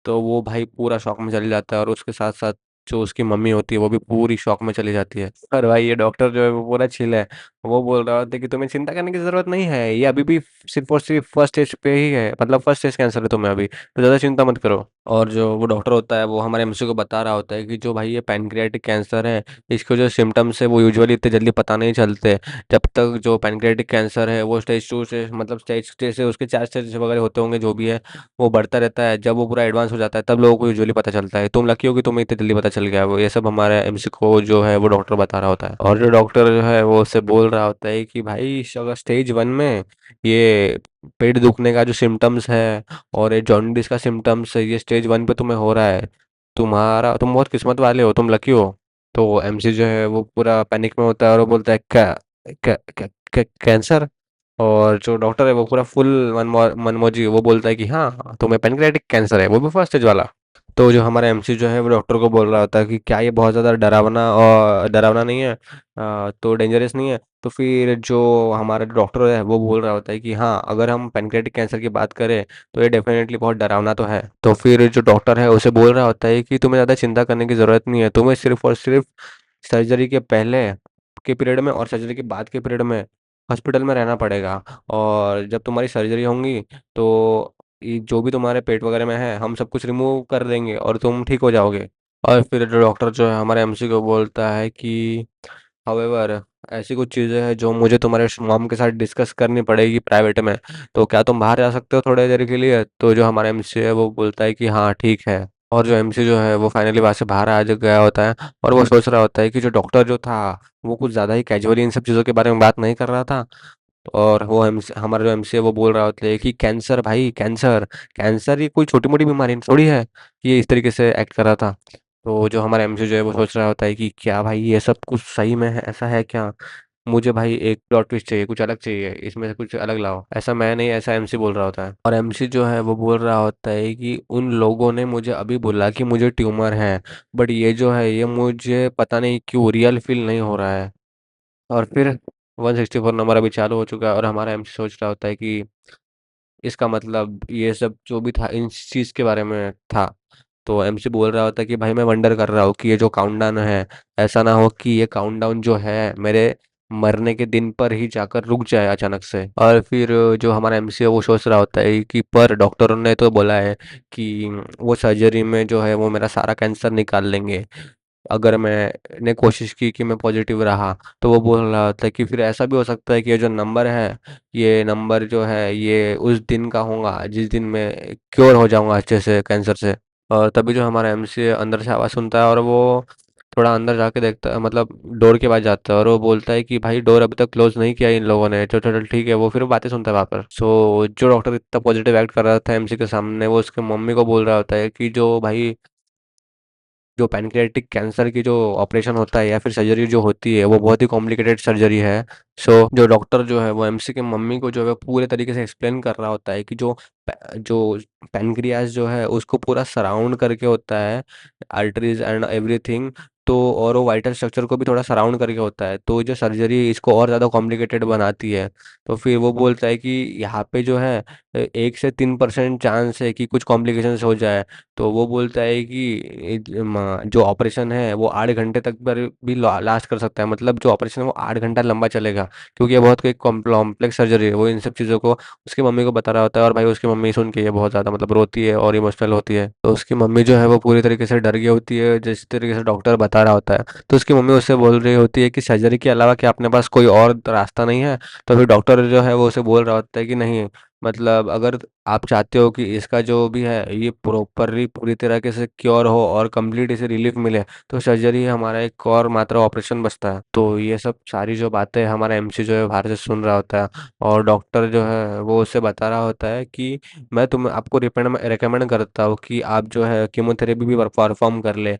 तो वो भाई पूरा शॉक में चली जाता है, और उसके साथ साथ जो उसकी मम्मी होती है वो भी पूरी शॉक में चली जाती है। और भाई ये डॉक्टर जो है वो पूरा चिल है। वो बोल रहा होता है कि तुम्हें चिंता करने की जरूरत नहीं है, ये अभी भी सिर्फ और सिर्फ फर्स्ट स्टेज पे ही है, मतलब फर्स्ट स्टेज कैंसर है तुम्हें अभी, तो ज्यादा चिंता मत करो। और जो वो डॉक्टर होता है वो हमारे एमसी को बता रहा होता है कि जो भाई ये पैनक्रियाटिक कैंसर है, इसके जो सिम्टम्स है वो यूजुअली इतने जल्दी पता नहीं चलते। जब तक जो पैनक्रियाटिक कैंसर है वो स्टेज 2 से, मतलब स्टेज से उसके 4 स्टेज वगैरह होते होंगे जो भी है, वो बढ़ता रहता है। जब वो पूरा एडवांस हो जाता है तब लोगों को यूजुअली पता चलता है। तुम लकी हो कि तुम्हें इतनी जल्दी पता चल गया। वो ये सब हमारे एमसी को जो है वो डॉक्टर बता रहा होता है। और जो डॉक्टर जो है वो उससे बोल रहा होता है कि भाई अगर स्टेज 1 में ये पेट दुखने का जो सिम्टम्स है और ये जॉन्डिस का सिम्टम्स है, ये स्टेज 1 पे तुम्हें हो रहा है, तुम बहुत किस्मत वाले हो, तुम लकी हो। तो एमसी जो है वो पूरा पैनिक में होता है और वो बोलता है क्या, कैंसर। और जो डॉक्टर है वो पूरा फुल मनमौजी, वो बोलता है कि हाँ तुम्हें पेनक्रियाटिक कैंसर है, वो भी फर्स्ट स्टेज वाला। तो जो हमारा एमसी जो है वो डॉक्टर को बोल रहा होता है कि क्या ये बहुत ज़्यादा डरावना और डरावना नहीं है, तो डेंजरस नहीं है। तो फिर जो हमारा डॉक्टर है वो बोल रहा होता है कि हाँ अगर हम पेनक्रियाटिक कैंसर की बात करें तो ये डेफिनेटली बहुत डरावना तो है। तो फिर जो डॉक्टर है उसे बोल रहा होता है कि तुम्हें ज़्यादा चिंता करने की ज़रूरत नहीं है, तुम्हें सिर्फ और सिर्फ सर्जरी के पहले के पीरियड में और सर्जरी के बाद के पीरियड में हॉस्पिटल में रहना पड़ेगा। और जब तुम्हारी सर्जरी होंगी तो ये जो भी तुम्हारे पेट वगैरह में है हम सब कुछ रिमूव कर देंगे और तुम ठीक हो जाओगे। और फिर जो डॉक्टर जो है हमारे एमसी को बोलता है कि हाउएवर ऐसी कुछ चीज़ें हैं जो मुझे तुम्हारे मॉम के साथ डिस्कस करनी पड़ेगी प्राइवेट में, तो क्या तुम बाहर जा सकते हो थोड़ी देर के लिए। तो जो हमारा एमसी है वो बोलता है कि हाँ ठीक है। और जो एमसी जो है वो फाइनली वहां से बाहर आ गया होता है। और वो सोच रहा होता है कि जो डॉक्टर जो था वो कुछ ज़्यादा ही कैजुअली इन सब चीज़ों के बारे में बात नहीं कर रहा था। और वो हमारा जो एमसी है वो बोल रहा होता है कि कैंसर भाई, कैंसर, कैंसर ये कोई छोटी मोटी बीमारी थोड़ी है कि ये इस तरीके से एक्ट कर रहा था। तो जो हमारा एमसी जो है वो सोच रहा होता है कि क्या भाई ये सब कुछ सही में है, ऐसा है क्या, मुझे भाई एक प्लॉट ट्विस्ट चाहिए, कुछ अलग चाहिए, इसमें से कुछ अलग लाओ, ऐसा मैं नहीं, ऐसा एमसी बोल रहा होता है। और एमसी जो है वो बोल रहा होता है कि उन लोगों ने मुझे अभी बोला कि मुझे ट्यूमर है, बट ये जो है ये मुझे पता नहीं क्यों रियल फील नहीं हो रहा है। और फिर 164 नंबर अभी चालू हो चुका है और हमारा एमसी सोच रहा होता है कि इसका मतलब ये सब जो भी था इन चीज़ के बारे में था। तो एमसी बोल रहा होता है कि भाई मैं वंडर कर रहा हूँ कि ये जो काउंटडाउन है, ऐसा ना हो कि ये काउंटडाउन जो है मेरे मरने के दिन पर ही जाकर रुक जाए अचानक से। और फिर जो हमारा एमसी है वो सोच रहा होता है कि पर डॉक्टरों ने तो बोला है कि वो सर्जरी में जो है वो मेरा सारा कैंसर निकाल लेंगे अगर मैंने कोशिश की कि मैं पॉजिटिव रहा। तो वो बोल रहा था कि फिर ऐसा भी हो सकता है कि ये जो नंबर है, ये नंबर जो है ये उस दिन का होगा जिस दिन मैं क्योर हो जाऊंगा अच्छे से कैंसर से। और तभी जो हमारा एमसी अंदर से आवाज़ सुनता है और वो थोड़ा अंदर जाके देखता है, मतलब डोर के पास जाता है और वो बोलता है कि भाई डोर अभी तक क्लोज नहीं किया इन लोगों ने, तो चल ठीक है। वो फिर बातें सुनता है वहाँ पर। सो जो डॉक्टर इतना पॉजिटिव एक्ट कर रहा था एमसी के सामने, वो उसके मम्मी को बोल रहा होता है कि जो भाई जो पैनक्रियाटिक कैंसर की जो ऑपरेशन होता है या फिर सर्जरी जो होती है वो बहुत ही कॉम्प्लिकेटेड सर्जरी है। सो जो डॉक्टर जो है वो एमसी की मम्मी को जो है पूरे तरीके से एक्सप्लेन कर रहा होता है कि जो पैनक्रियास जो है उसको पूरा सराउंड करके होता है, आर्टरीज एंड एवरीथिंग। तो और वो वाइटल स्ट्रक्चर को भी थोड़ा सराउंड करके होता है, तो जो सर्जरी इसको और ज़्यादा कॉम्प्लिकेटेड बनाती है। तो फिर वो बोलता है कि यहाँ पे जो है 1 से 3% चांस है कि कुछ कॉम्प्लिकेशंस हो जाए। तो वो बोलता है कि जो ऑपरेशन है वो 8 घंटे तक पर भी लास्ट कर सकता है, मतलब जो ऑपरेशन है वो 8 घंटा लंबा चलेगा। क्योंकि ये बहुत कोई कॉम्प्लेक्स सर्जरी है। वो इन सब चीज़ों को उसकी मम्मी को बता रहा होता है, और भाई उसकी मम्मी सुन के ये बहुत ज़्यादा मतलब रोती है और इमोशनल होती है। तो उसकी मम्मी जो है वो पूरी तरीके से डर गई होती है जिस तरीके से डॉक्टर बता रहा होता है। तो उसकी मम्मी उससे बोल रही होती है कि सर्जरी के अलावा क्या अपने पास कोई और रास्ता नहीं है। तो फिर डॉक्टर जो है वो उसे बोल रहा होता है कि नहीं, मतलब अगर आप चाहते हो कि इसका जो भी है ये प्रॉपरली पूरी तरीके से क्योर हो और कंप्लीट इसे रिलीफ मिले, तो सर्जरी हमारा एक और मात्र ऑपरेशन बचता है। तो ये सब सारी जो बातें हमारा एमसी जो है बाहर से सुन रहा होता है, और डॉक्टर जो है वो उससे बता रहा होता है कि मैं तुम्हें आपको रिकमेंड करता हूँ कि आप जो है कीमोथेरेपी भी परफॉर्म कर ले,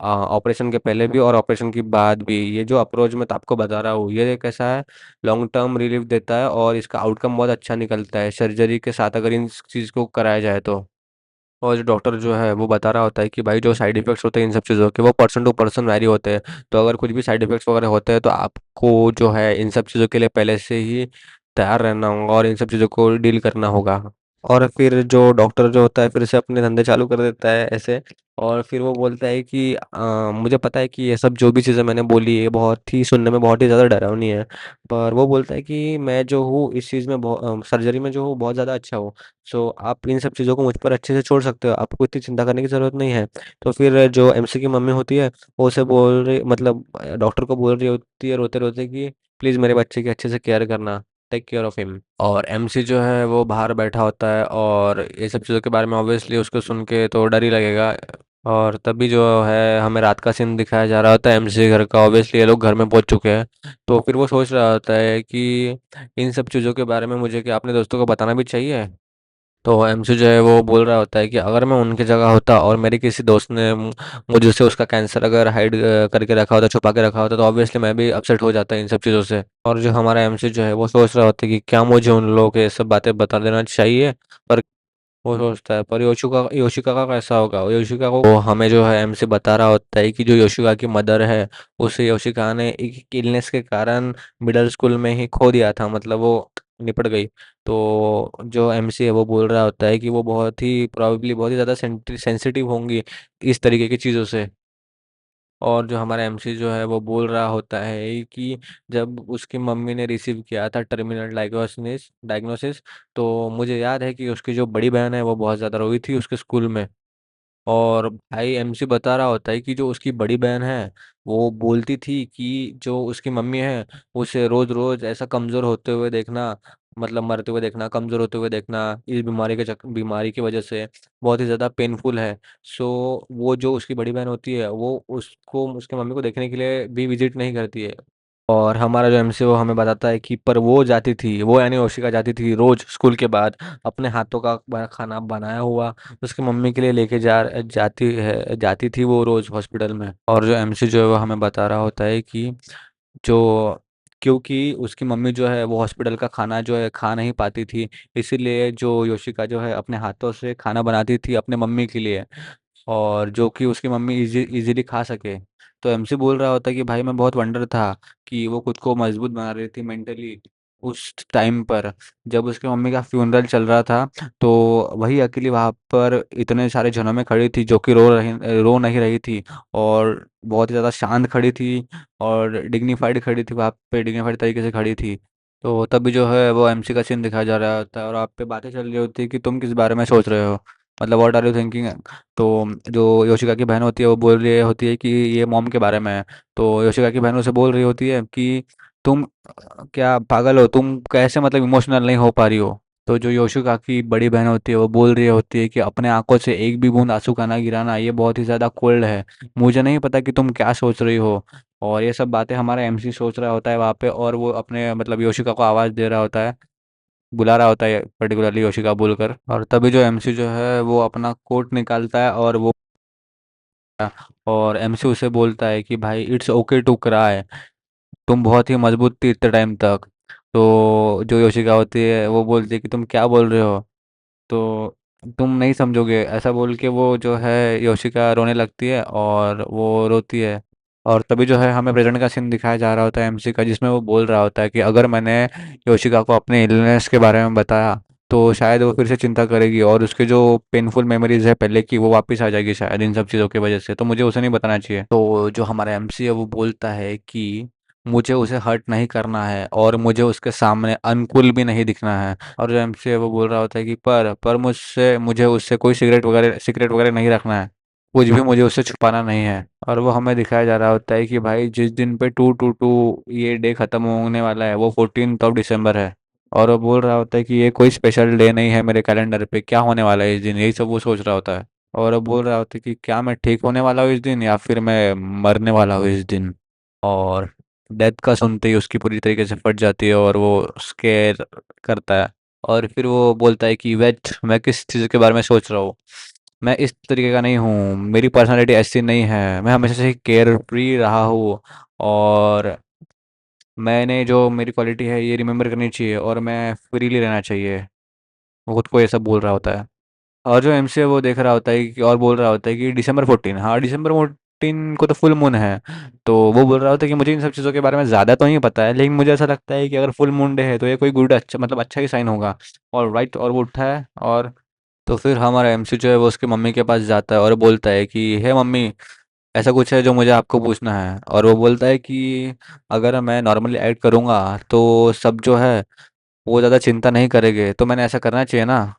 ऑपरेशन के पहले भी और ऑपरेशन के बाद भी। ये जो अप्रोच मैं तो आपको बता रहा हूँ ये कैसा है, लॉन्ग टर्म रिलीफ देता है और इसका आउटकम बहुत अच्छा निकलता है सर्जरी के साथ अगर इन चीज़ को कराया जाए तो। और जो डॉक्टर जो है वो बता रहा होता है कि भाई जो साइड इफेक्ट्स होते हैं इन सब चीज़ों के वो पर्सन टू पर्सन वैरी होते हैं। तो अगर कुछ भी साइड इफेक्ट्स वगैरह होते हैं तो आपको जो है इन सब चीज़ों के लिए पहले से ही तैयार रहना होगा और इन सब चीज़ों को डील करना होगा। और फिर जो डॉक्टर जो होता है फिर से अपने धंधे चालू कर देता है ऐसे। और फिर वो बोलता है कि मुझे पता है कि ये सब जो भी चीज़ें मैंने बोली ये बहुत ही सुनने में बहुत ही ज़्यादा डरावनी है, पर वो बोलता है कि मैं जो हूँ इस चीज़ में बहुत सर्जरी में जो हूँ बहुत ज़्यादा अच्छा हूँ। सो आप इन सब चीज़ों को मुझ पर अच्छे से छोड़ सकते हो, आपको इतनी चिंता करने की ज़रूरत नहीं है। तो फिर जो एमसी की मम्मी होती है वो उसे बोल रही मतलब डॉक्टर को बोल रही होती है रोते रोते कि प्लीज़ मेरे बच्चे की अच्छे से केयर करना, टेक केयर ऑफ हिम। और एमसी जो है वो बाहर बैठा होता है और ये सब चीज़ों के बारे में ऑब्वियसली उसको सुन के तो डर ही लगेगा। और तभी जो है हमें रात का सीन दिखाया जा रहा होता है एमसी घर का, ऑब्वियसली ये लोग घर में पहुंच चुके हैं। तो फिर वो सोच रहा होता है कि इन सब चीज़ों के बारे में मुझे क्या अपने दोस्तों को बताना भी चाहिए। तो एमसी जो है वो बोल रहा होता है कि अगर मैं उनकी जगह होता और मेरे किसी दोस्त ने मुझे से उसका कैंसर अगर हाइड करके रखा होता, छुपा के रखा होता, तो ऑब्वियसली मैं भी अपसेट हो जाता इन सब चीज़ों से। और जो हमारा एमसी जो है वो सोच रहा होता है कि क्या मुझे उन लोगों को ये सब बातें बता देना चाहिए। पर वो सोचता है पर योशिका योशिका का कैसा होगा, योशिका को वो हमें जो है एमसी बता रहा होता है कि जो योशिका की मदर है उसे योशिका ने एक इलनेस के कारण मिडिल स्कूल में ही खो दिया था, मतलब वो निपट गई। तो जो एमसी है वो बोल रहा होता है कि वो बहुत ही प्रोबेबली बहुत ही ज़्यादा सेंसिटिव होंगी इस तरीके की चीज़ों से। और जो हमारा एमसी जो है वो बोल रहा होता है कि जब उसकी मम्मी ने रिसीव किया था टर्मिनल डायग्नोसिस डायग्नोसिस तो मुझे याद है कि उसकी जो बड़ी बहन है वो बहुत ज़्यादा रोई थी उसके स्कूल में। और भाई एमसी बता रहा होता है कि जो उसकी बड़ी बहन है वो बोलती थी कि जो उसकी मम्मी है उसे रोज रोज ऐसा कमजोर होते हुए देखना, मतलब मरते हुए देखना, कमजोर होते हुए देखना इस बीमारी की वजह से बहुत ही ज्यादा पेनफुल है। सो वो जो उसकी बड़ी बहन होती है वो उसको उसके मम्मी को देखने के लिए भी विजिट नहीं करती है। और हमारा जो एमसी वो हमें बताता है कि पर वो जाती थी, वो यानी ओशिका जाती थी रोज स्कूल के बाद अपने हाथों का खाना बनाया हुआ उसकी मम्मी के लिए लेके जाती थी वो रोज हॉस्पिटल में। और जो एमसी जो है वो हमें बता रहा होता है कि जो क्योंकि उसकी मम्मी जो है वो हॉस्पिटल का खाना जो है खा नहीं पाती थी, इसीलिए जो योशिका जो है अपने हाथों से खाना बनाती थी अपने मम्मी के लिए, और जो कि उसकी मम्मी इजीली खा सके। तो एमसी बोल रहा होता है कि भाई मैं बहुत वंडर था कि वो खुद को मजबूत बना रही थी मेंटली उस टाइम पर जब उसके मम्मी का फ्यूनरल चल रहा था। तो वही अकेली वहां पर इतने सारे जनों में खड़ी थी जो कि रो नहीं रही थी, और बहुत ही ज्यादा शांत खड़ी थी और डिग्निफाइड खड़ी थी, वहां पे डिग्निफाइड तरीके से खड़ी थी। तो तभी जो है वो एमसी का सीन दिखाया जा रहा होता है और आप पे बातें चल रही होती है कि तुम किस बारे में सोच रहे हो, मतलब व्हाट आर यू थिंकिंग। तो जो योशिका की बहन होती है वो बोल रही होती है कि ये मॉम के बारे में है। तो योशिका की बहन उसे बोल रही होती है कि तुम क्या पागल हो, तुम कैसे मतलब इमोशनल नहीं हो पा रही हो। तो जो योशिका की बड़ी बहन होती है वो बोल रही होती है कि अपने आंखों से एक भी बूंद आंसू का ना गिराना ये बहुत ही ज्यादा कोल्ड है, मुझे नहीं पता कि तुम क्या सोच रही हो। और ये सब बातें हमारा एमसी सोच रहा होता है वहां पे, और वो अपने मतलब योशिका को आवाज दे रहा होता है, बुला रहा होता है पर्टिकुलरली योशिका बोलकर। और तभी जो एमसी जो है वो अपना कोट निकालता है और एमसी उसे बोलता है कि भाई इट्स ओके टू क्राई, तुम बहुत ही मजबूत थी इतने टाइम तक। तो जो योशिका होती है वो बोलती है कि तुम क्या बोल रहे हो, तो तुम नहीं समझोगे, ऐसा बोल के वो जो है योशिका रोने लगती है और वो रोती है। और तभी जो है हमें प्रेजेंट का सीन दिखाया जा रहा होता है एमसी का, जिसमें वो बोल रहा होता है कि अगर मैंने योशिका को अपने इलनेस के बारे में बताया तो शायद वो फिर से चिंता करेगी और उसके जो पेनफुल मेमोरीज है पहले की वो वापस आ जाएगी शायद इन सब चीज़ों की वजह से, तो मुझे उसे नहीं बताना चाहिए। तो जो हमारा एमसी है वो बोलता है कि मुझे उसे हर्ट नहीं करना है और मुझे उसके सामने अनकूल भी नहीं दिखना है। और जो एमसी है वो बोल रहा होता है कि पर मुझे उससे कोई सिगरेट वगैरह नहीं रखना है, कुछ भी मुझे उससे छुपाना नहीं है। और वो हमें दिखाया जा रहा होता है कि भाई जिस दिन पे 222 ये डे खत्म होने वाला है वो 14 दिसंबर है। और वो बोल रहा होता है कि ये कोई स्पेशल डे नहीं है मेरे कैलेंडर पे, क्या होने वाला है इस दिन, यही सब वो सोच रहा होता है। और वो बोल रहा होता है कि क्या मैं ठीक होने वाला हूँ इस दिन या फिर मैं मरने वाला हूँ इस दिन। और डेथ का सुनते ही उसकी पूरी तरीके से फट जाती है और वो स्केयर करता है। और फिर वो बोलता है कि वेट, मैं किस चीज़ के बारे में सोच रहा हूँ, मैं इस तरीके का नहीं हूँ, मेरी पर्सनालिटी ऐसी नहीं है, मैं हमेशा से ही केयर फ्री रहा हूँ। और मैंने जो मेरी क्वालिटी है ये रिमेम्बर करनी चाहिए और मैं फ्रीली रहना चाहिए। वो खुद को ये सब बोल रहा होता है। और जो एमसी है वो देख रहा होता है कि और बोल रहा होता है कि December 14, हाँ December 14 को तो फुल मून है। तो वो बोल रहा होता है कि मुझे इन सब चीज़ों के बारे में ज़्यादा तो नहीं पता है, लेकिन मुझे ऐसा लगता है कि अगर फुल मून डे है तो ये कोई गुड अच्छा मतलब अच्छा ही साइन होगा। और राइट, और वो उठा है। और तो फिर हमारा एमसी जो है वो उसकी मम्मी के पास जाता है और बोलता है कि हे मम्मी, ऐसा कुछ है जो मुझे आपको पूछना है। और वो बोलता है कि अगर मैं नॉर्मली एक्ट करूँगा तो सब जो है वो ज़्यादा चिंता नहीं करेंगे, तो मैंने ऐसा करना चाहिए ना।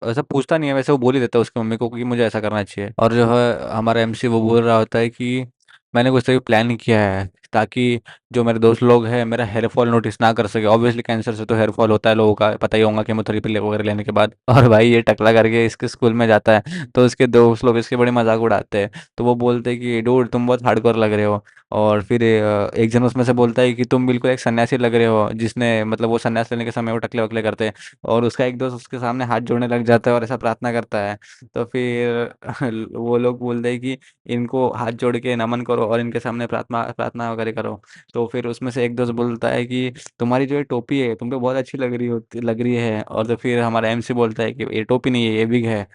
ऐसा पूछता नहीं है, वैसे वो बोल ही देता है उसकी मम्मी को कि मुझे ऐसा करना चाहिए। और जो है हमारा एमसी वो बोल रहा होता है कि मैंने कुछ तभी प्लान किया है ताकि जो मेरे दोस्त लोग हैं मेरा हेयर फॉल नोटिस ना कर सके। ऑब्वियसली कैंसर से तो हेयर फॉल होता है लोगों का, पता ही होगा केमोथेरेपी वगैरह लेने के बाद। और भाई ये टकला करके इसके स्कूल में जाता है तो उसके दोस्त लोग इसके बड़े मजाक उड़ाते हैं। तो वो बोलते हैं कि डूड तुम बहुत हार्डकोर लग रहे हो। और फिर एक जन उसमें से बोलता है कि तुम बिल्कुल एक सन्यासी लग रहे हो, जिसने मतलब वो सन्यास लेने के समय वो टकले वकले करते हैं। और उसका एक दोस्त उसके सामने हाथ जोड़ने लग जाता है और ऐसा प्रार्थना करता है। तो फिर वो लोग बोलते हैं कि इनको हाथ जोड़ के नमन करो और इनके सामने प्रार्थना प्रार्थना वगैरह करो। तो फिर उसमें से एक दोस्त बोलता है कि तुम्हारी जो ये टोपी है तुम पे बहुत अच्छी लग रही है। और तो फिर हमारा एमसी बोलता है कि ये टोपी नहीं है, ये विग है।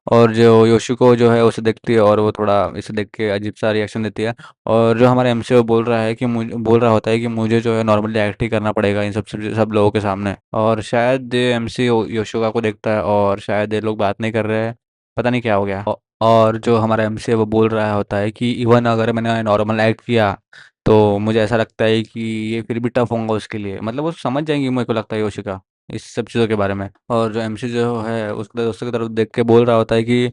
और जो योशिको जो है उसे देखती है और वो थोड़ा इसे देख के अजीब सा रिएक्शन देती है। और जो हमारा एमसीओ बोल रहा है कि मुझे बोल रहा होता है कि मुझे जो है नॉर्मली एक्ट ही करना पड़ेगा इन सब लोगों के सामने। और शायद ये एमसी योशिका को देखता है और शायद ये लोग बात नहीं कर रहे हैं, पता नहीं क्या हो गया। और जो हमारा एमसी है वो बोल रहा होता है कि इवन अगर मैंने नॉर्मल एक्ट किया तो मुझे ऐसा लगता है कि ये फिर भी टफ होगा उसके लिए, मतलब वो समझ जाएंगी मेरे को लगता है योशिका इस सब चीज़ों के बारे में। और जो एमसी जो है उसके दोस्तों की तरफ देख के बोल रहा होता है कि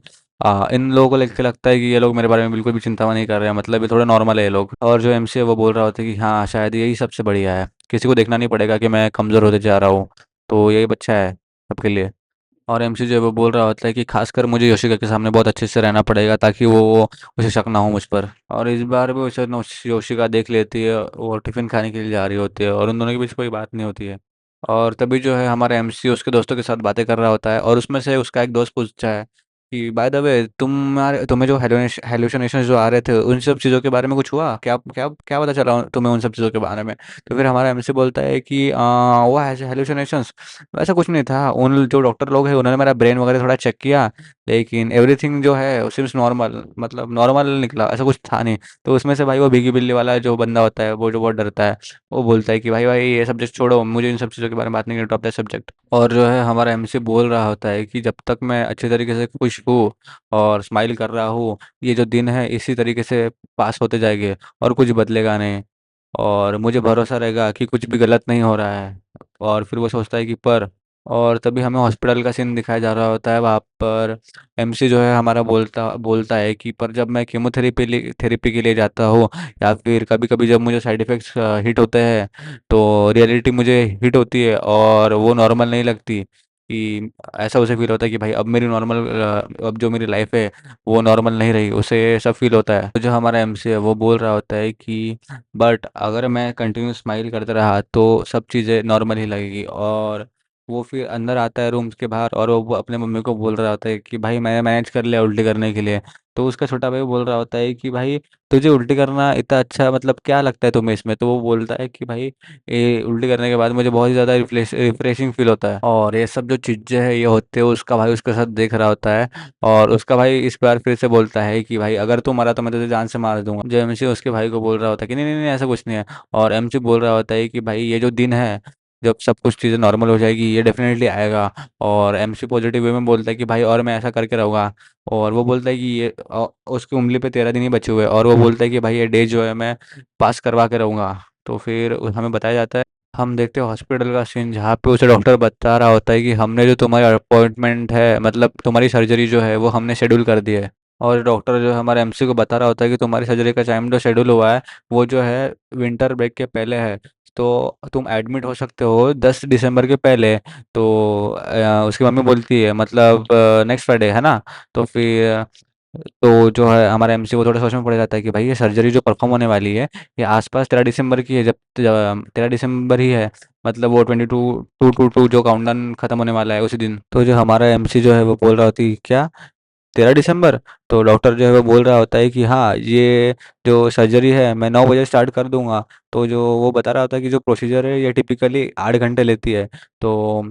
इन लोगों को लेकर लगता है कि ये लोग मेरे बारे में बिल्कुल भी चिंता नहीं कर रहे हैं, मतलब ये थोड़ा नॉर्मल है ये लोग। और जो एमसी है वो बोल रहा होता है कि हाँ शायद यही सबसे बढ़िया है, किसी को देखना नहीं पड़ेगा कि मैं कमज़ोर होते जा रहा हूँ, तो यही अच्छा है सबके लिए। और एमसी जो है वो बोल रहा होता है कि खासकर मुझे योशिका के सामने बहुत अच्छे से रहना पड़ेगा ताकि वो उसे शक ना हो मुझ पर। और इस बार भी उसे योशिका देख लेती है, वो टिफ़िन खाने के लिए जा रही होती है और उन दोनों के बीच कोई बात नहीं होती है। और तभी जो है हमारा एमसी उसके दोस्तों के साथ बातें कर रहा होता है और उसमें से उसका एक दोस्त पूछता है कि बाय द वे तुम्हें जो हेलुसिनेशन जो आ रहे थे उन सब चीज़ों के बारे में कुछ हुआ क्या, क्या क्या पता चला तुम्हें उन सब चीज़ों के बारे में। तो फिर हमारा एमसी बोलता है कि वो ऐसे हेलुसिनेशंस वैसा कुछ नहीं था, उन जो डॉक्टर लोग हैं उन्होंने मेरा ब्रेन वगैरह थोड़ा चेक किया, लेकिन एवरीथिंग जो है सिर्फ नॉर्मल, मतलब नॉर्मल निकला, ऐसा कुछ था नहीं। तो उसमें से भाई वो भीगी बिल्ली वाला जो बंदा होता है वो जो बहुत डरता है, वो बोलता है कि भाई भाई ये सब्जेक्ट छोड़ो, मुझे इन सब चीज़ों के बारे में बात नहीं करनी, ड्रॉप दैट सब्जेक्ट। और जो है हमारा एमसी बोल रहा होता है कि जब तक मैं अच्छे तरीके से खुश हूँ और स्माइल कर रहा हूँ, ये जो दिन है इसी तरीके से पास होते जाएंगे और कुछ बदलेगा नहीं। और मुझे भरोसा रहेगा कि कुछ भी गलत नहीं हो रहा है। और फिर वो सोचता है कि पर, और तभी हमें हॉस्पिटल का सीन दिखाया जा रहा होता है वहाँ पर। एमसी जो है हमारा बोलता बोलता है कि पर जब मैं थेरेपी के लिए जाता हूँ या फिर कभी कभी जब मुझे साइड इफ़ेक्ट्स हिट होते हैं तो रियलिटी मुझे हिट होती है और वो नॉर्मल नहीं लगती। कि ऐसा उसे फील होता है कि भाई अब मेरी नॉर्मल, अब जो मेरी लाइफ है वो नॉर्मल नहीं रही, उसे सब फील होता है। तो जो हमारा एमसी है वो बोल रहा होता है कि बट अगर मैं कंटिन्यू स्माइल करता रहा तो सब चीज़ें नॉर्मल ही लगेगी। और वो फिर अंदर आता है रूम्स के बाहर और वो अपने मम्मी को बोल रहा होता है कि भाई मैंने मैनेज कर लिया उल्टी करने के लिए। तो उसका छोटा भाई बोल रहा होता है कि भाई तुझे उल्टी करना इतना अच्छा, मतलब क्या लगता है तुम्हें इसमें। तो वो बोलता है कि भाई ये उल्टी करने के बाद मुझे बहुत ही ज़्यादा रिफ्रेशिंग फील होता है। और ये सब जो चीज़ें हैं ये होते हैं उसका भाई उसके साथ देख रहा होता है। और उसका भाई इस बार फिर से बोलता है कि भाई अगर तू मरा तो मैं तुझे जान से मार दूंगा। जो एमसी उसके भाई को बोल रहा होता है कि नहीं नहीं नहीं ऐसा कुछ नहीं है। और एमसी बोल रहा होता है कि भाई ये जो दिन है जब सब कुछ चीज़ें नॉर्मल हो जाएगी ये डेफिनेटली आएगा। और एमसी पॉजिटिव वे में बोलता है कि भाई और मैं ऐसा करके रहूँगा। और वो बोलता है कि ये उसकी उंगली पे 13 दिन ही बचे हुए हैं और वो बोलता है कि भाई ये डे जो है मैं पास करवा के रहूँगा। तो फिर हमें बताया जाता है, हम देखते हैं हॉस्पिटल का सीन जहाँ पे उसे डॉक्टर बता रहा होता है कि हमने जो तुम्हारी अपॉइंटमेंट है, मतलब तुम्हारी सर्जरी जो है वो हमने शेड्यूल कर दी है। और डॉक्टर जो है हमारे एमसी को बता रहा होता है कि तुम्हारी सर्जरी का टाइम जो शेड्यूल हुआ है वो जो है विंटर ब्रेक के पहले है। तो तुम एडमिट हो सकते हो 10 दिसंबर के पहले। तो उसकी मम्मी बोलती है मतलब नेक्स्ट फ्राइडे है ना। तो फिर तो जो है हमारा एमसी वो थोड़ा सोच में पड़ जाता है कि भाई ये सर्जरी जो परफॉर्म होने वाली है ये आसपास 13 दिसंबर की है। जब 13 दिसंबर ही है, मतलब वो 22 जो काउंटडाउन खत्म होने वाला है उसी दिन। तो जो हमारा एमसी जो है वो बोल रहा होती है क्या 13 दिसंबर। तो डॉक्टर जो है वो बोल रहा होता है कि हाँ ये जो सर्जरी है मैं 9 बजे स्टार्ट कर दूंगा। तो जो वो बता रहा होता है कि जो प्रोसीजर है ये टिपिकली 8 घंटे लेती है। तो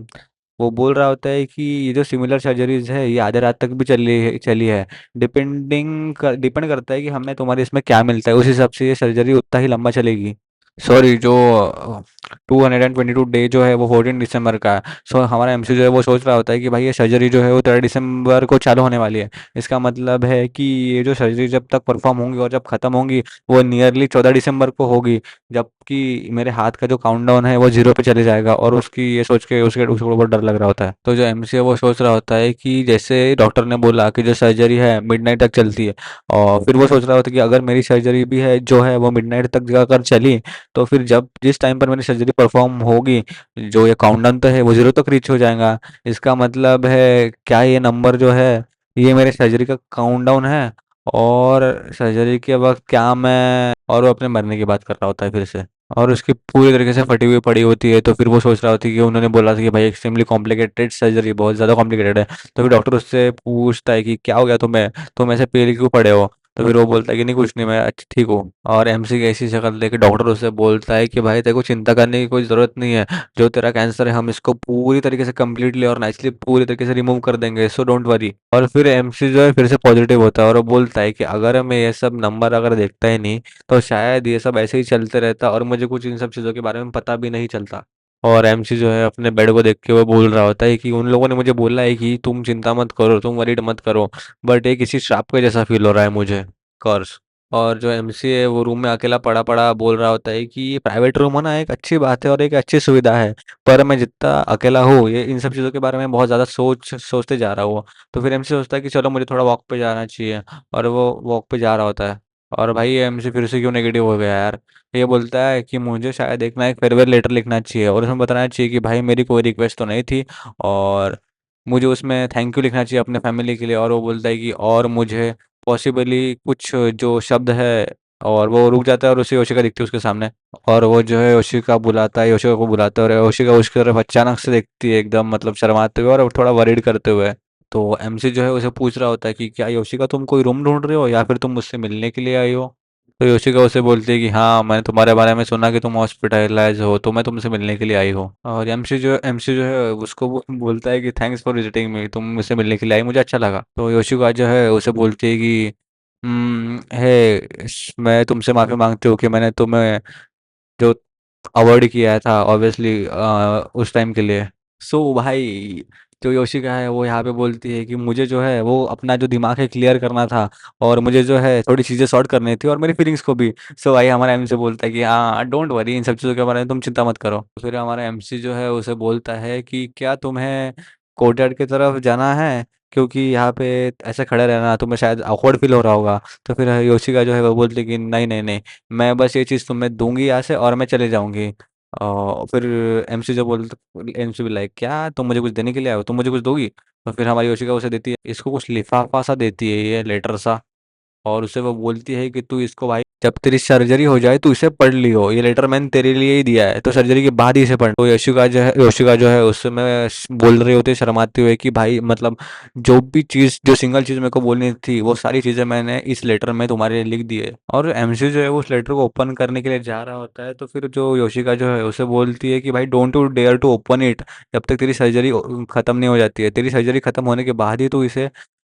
वो बोल रहा होता है कि ये जो सिमिलर सर्जरीज है ये आधे रात तक भी चली है। डिपेंड करता है कि हमें तुम्हारे इसमें क्या मिलता है, उस हिसाब से ये सर्जरी उतना ही लंबा चलेगी। सॉरी, जो 222 डे जो है वो 14 दिसंबर का है। सो हमारा एमसी जो है वो सोच रहा होता है कि भाई ये सर्जरी जो है वो 3 दिसंबर को चालू होने वाली है। इसका मतलब है कि ये जो सर्जरी जब तक परफॉर्म होंगी और जब खत्म होंगी वो नियरली 14 दिसंबर को होगी। जबकि मेरे हाथ का जो काउंटडाउन है वो जीरो पे चले जाएगा, और उसकी ये सोच के उसके उसको बहुत डर लग रहा होता है। तो जो एमसी है वो सोच रहा होता है कि जैसे डॉक्टर ने बोला कि जो सर्जरी है मिडनाइट तक चलती है, और फिर वो सोच रहा होता है कि अगर मेरी सर्जरी भी है जो है वो मिडनाइट तक जाकर चली, तो फिर जब जिस टाइम पर मेरी सर्जरी परफॉर्म होगी जो ये काउंटडाउन तो है वो जीरो तक रीच हो जाएगा। इसका मतलब है क्या ये नंबर जो है ये मेरे सर्जरी का काउंटडाउन है। और सर्जरी के वक्त क्या मैं और वो अपने मरने की बात कर रहा होता है फिर से, और उसकी पूरी तरीके से फटी हुई पड़ी होती है। तो फिर वो सोच रहा होता है कि उन्होंने बोला था कि भाई एक्सट्रीमली कॉम्प्लिकेटेड सर्जरी, बहुत ज़्यादा कॉम्प्लिकेटेड है। तो फिर डॉक्टर उससे पूछता है कि क्या हो गया तुम्हें, तुम ऐसे पेल क्यों पड़े हो। तो फिर वो बोलता है कि नहीं कुछ नहीं, मैं अच्छा ठीक हूँ। और एमसी की ऐसी शक्ल देख के डॉक्टर उससे बोलता है कि भाई तेरे को चिंता करने की कोई ज़रूरत नहीं है। जो तेरा कैंसर है हम इसको पूरी तरीके से कम्प्लीटली और नाइसली पूरी तरीके से रिमूव कर देंगे, सो डोंट वरी। और फिर एमसी जो है फिर से पॉजिटिव होता है और वो बोलता है कि अगर मैं ये सब नंबर अगर देखता ही नहीं तो शायद ये सब ऐसे ही चलते रहता और मुझे कुछ इन सब चीज़ों के बारे में पता भी नहीं चलता। और एमसी जो है अपने बेड को देख के वो बोल रहा होता है कि उन लोगों ने मुझे बोला है कि तुम चिंता मत करो, तुम वरीड मत करो, बट ये किसी श्राप के जैसा फील हो रहा है मुझे, कर्स। और जो एमसी है वो रूम में अकेला पड़ा पड़ा बोल रहा होता है कि ये प्राइवेट रूम होना एक अच्छी बात है और एक अच्छी सुविधा है, पर मैं जितना अकेला हूँ ये इन सब चीज़ों के बारे में बहुत ज़्यादा सोचते जा रहा हूँ। तो फिर एमसी सोचता है कि चलो मुझे थोड़ा वॉक पे जाना चाहिए, और वो वॉक पे जा रहा होता है। और भाई एमसी फिर से क्यों नेगेटिव हो गया यार। ये बोलता है कि मुझे शायद एक ना एक फेयरवेल लेटर लिखना चाहिए और उसमें बताना चाहिए कि भाई मेरी कोई रिक्वेस्ट तो नहीं थी, और मुझे उसमें थैंक यू लिखना चाहिए अपने फैमिली के लिए। और वो बोलता है कि और मुझे पॉसिबली कुछ जो शब्द है, और वो रुक जाता है और उसे योशिका दिखती है उसके सामने। और वो जो है योशिका बुलाता है, योशिका को बुलाता है, और योशिका उसकी तरफ अचानक से देखती है एकदम मतलब शर्माते हुए और थोड़ा वरीड करते हुए। तो एमसी जो है उसे पूछ रहा होता है कि क्या योशिका तुम कोई रूम ढूंढ रहे हो या फिर तुम मुझसे मिलने के लिए आई हो। तो योशिका उसे बोलती है कि हाँ मैंने तुम्हारे बारे में सुना कि तुम हॉस्पिटलाइज हो, तो मैं तुमसे मिलने के लिए आई हो। और एमसी जो है उसको बोलता है कि थैंक्स फॉर विजिटिंग मी, तुम मुझसे मिलने के लिए आई, मुझे अच्छा लगा। तो योशिका जो है उसे बोलती है कि हे मैं तुमसे माफ़ी मांगती हूँ कि मैंने तुम्हें जो अवॉइड किया था ऑब्वियसली उस टाइम के लिए। सो भाई जो योशिका है वो यहाँ पे बोलती है कि मुझे जो है वो अपना जो दिमाग है क्लियर करना था, और मुझे जो है थोड़ी चीज़ें सॉर्ट करनी थी और मेरी फीलिंग्स को भी। सो भाई हमारा एमसी बोलता है कि हाँ डोंट वरी, इन सब चीज़ों के बारे में तुम चिंता मत करो। फिर हमारा एमसी जो है उसे बोलता है कि क्या तुम्हें कोर्टयार्ड की तरफ जाना है, क्योंकि यहाँ पे ऐसे खड़े रहना तुम्हें शायद awkward फील हो रहा होगा। तो फिर योशिका जो है वो बोलती है कि नहीं नहीं नहीं, मैं बस ये चीज़ तुम्हें दूंगी यहाँ से और मैं चले जाऊंगी। फिर एमसी जो बोलता एमसी भी लाइक क्या तुम मुझे कुछ देने के लिए आए हो, तुम मुझे कुछ दोगी। तो फिर हमारी योशिका उसे देती है, इसको कुछ लिफाफा सा देती है, ये लेटर सा। और उसे वो बोलती है कि तू इसको भाई जब तेरी सर्जरी हो जाए तू इसे पढ़ लियो, ये लेटर मैंने तेरे लिए ही दिया है, तो सर्जरी के बाद ही इसे पढ़। तो योशिका जो है उससे मैं बोल रही होती है शर्माते हुए कि भाई मतलब जो भी चीज़ जो सिंगल चीज़ मेरे को बोलनी थी वो सारी चीज़ें मैंने इस लेटर में तुम्हारे लिए लिख दी है। और एमसी जो है वो उस लेटर को ओपन करने के लिए जा रहा होता है, तो फिर जो योशिका जो है उसे बोलती है कि भाई don't you dare to open it, जब तक तेरी सर्जरी खत्म नहीं हो जाती है, तेरी सर्जरी खत्म होने के बाद ही तू इसे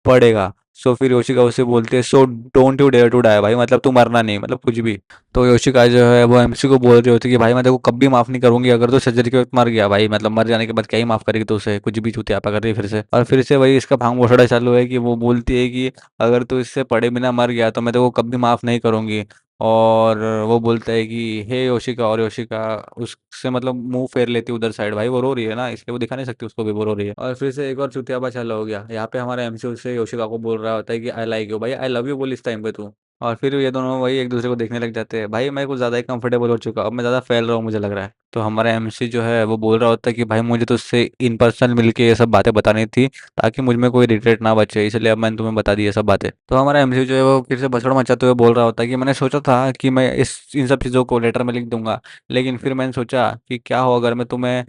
पड़ेगा। सो फिर योशिका उसे बोलते हैं so don't you dare to die, भाई मतलब तू मरना नहीं, मतलब कुछ भी। तो योशिका जो है वो एमसी को बोल रही होती है कि भाई मैं तेरे को कभी माफ नहीं करूंगी अगर तू सर्जरी के वक्त मर गया, भाई मतलब मर जाने के बाद क्या ही माफ करेगी तो उसे कुछ भी चूतियापा कर रही है फिर से। और फिर से वही इसका भांग फोड़ा चालू है कि वो बोलती है कि अगर तू इससे पड़े बिना मर गया तो मैं तेरे को कभी माफ नहीं करूंगी। और वो बोलता है कि हे योशिका, और योशिका उससे मतलब मुंह फेर लेती है उधर साइड। भाई वो रो रही है ना, इसलिए वो दिखा नहीं सकती उसको भी वो रो रही है। और फिर से एक और चुतियापा चालू हो गया। यहाँ पे हमारा एमसी उससे योशिका को बोल रहा होता है कि आई लाइक यू। भाई आई लव यू बोल इस टाइम पे तू। और फिर ये दोनों वही एक दूसरे को देखने लग जाते हैं। भाई मैं कुछ ज़्यादा ही कंफर्टेबल हो चुका, अब मैं ज़्यादा फैल रहा हूँ मुझे लग रहा है। तो हमारा एमसी जो है वो बोल रहा होता है कि भाई मुझे तो उससे इन पर्सन मिलके ये सब बातें बतानी थी, ताकि मुझ में कोई रिग्रेट ना बचे, इसलिए अब मैंने तुम्हें बता दी ये सब बातें। तो हमारा एमसी जो है वो फिर से बछड़ा मचाते हुए बोल रहा होता है कि मैंने सोचा था कि मैं इस इन सब चीज़ों को लेटर में लिख दूंगा, लेकिन फिर मैंने सोचा कि क्या हो अगर मैं तुम्हें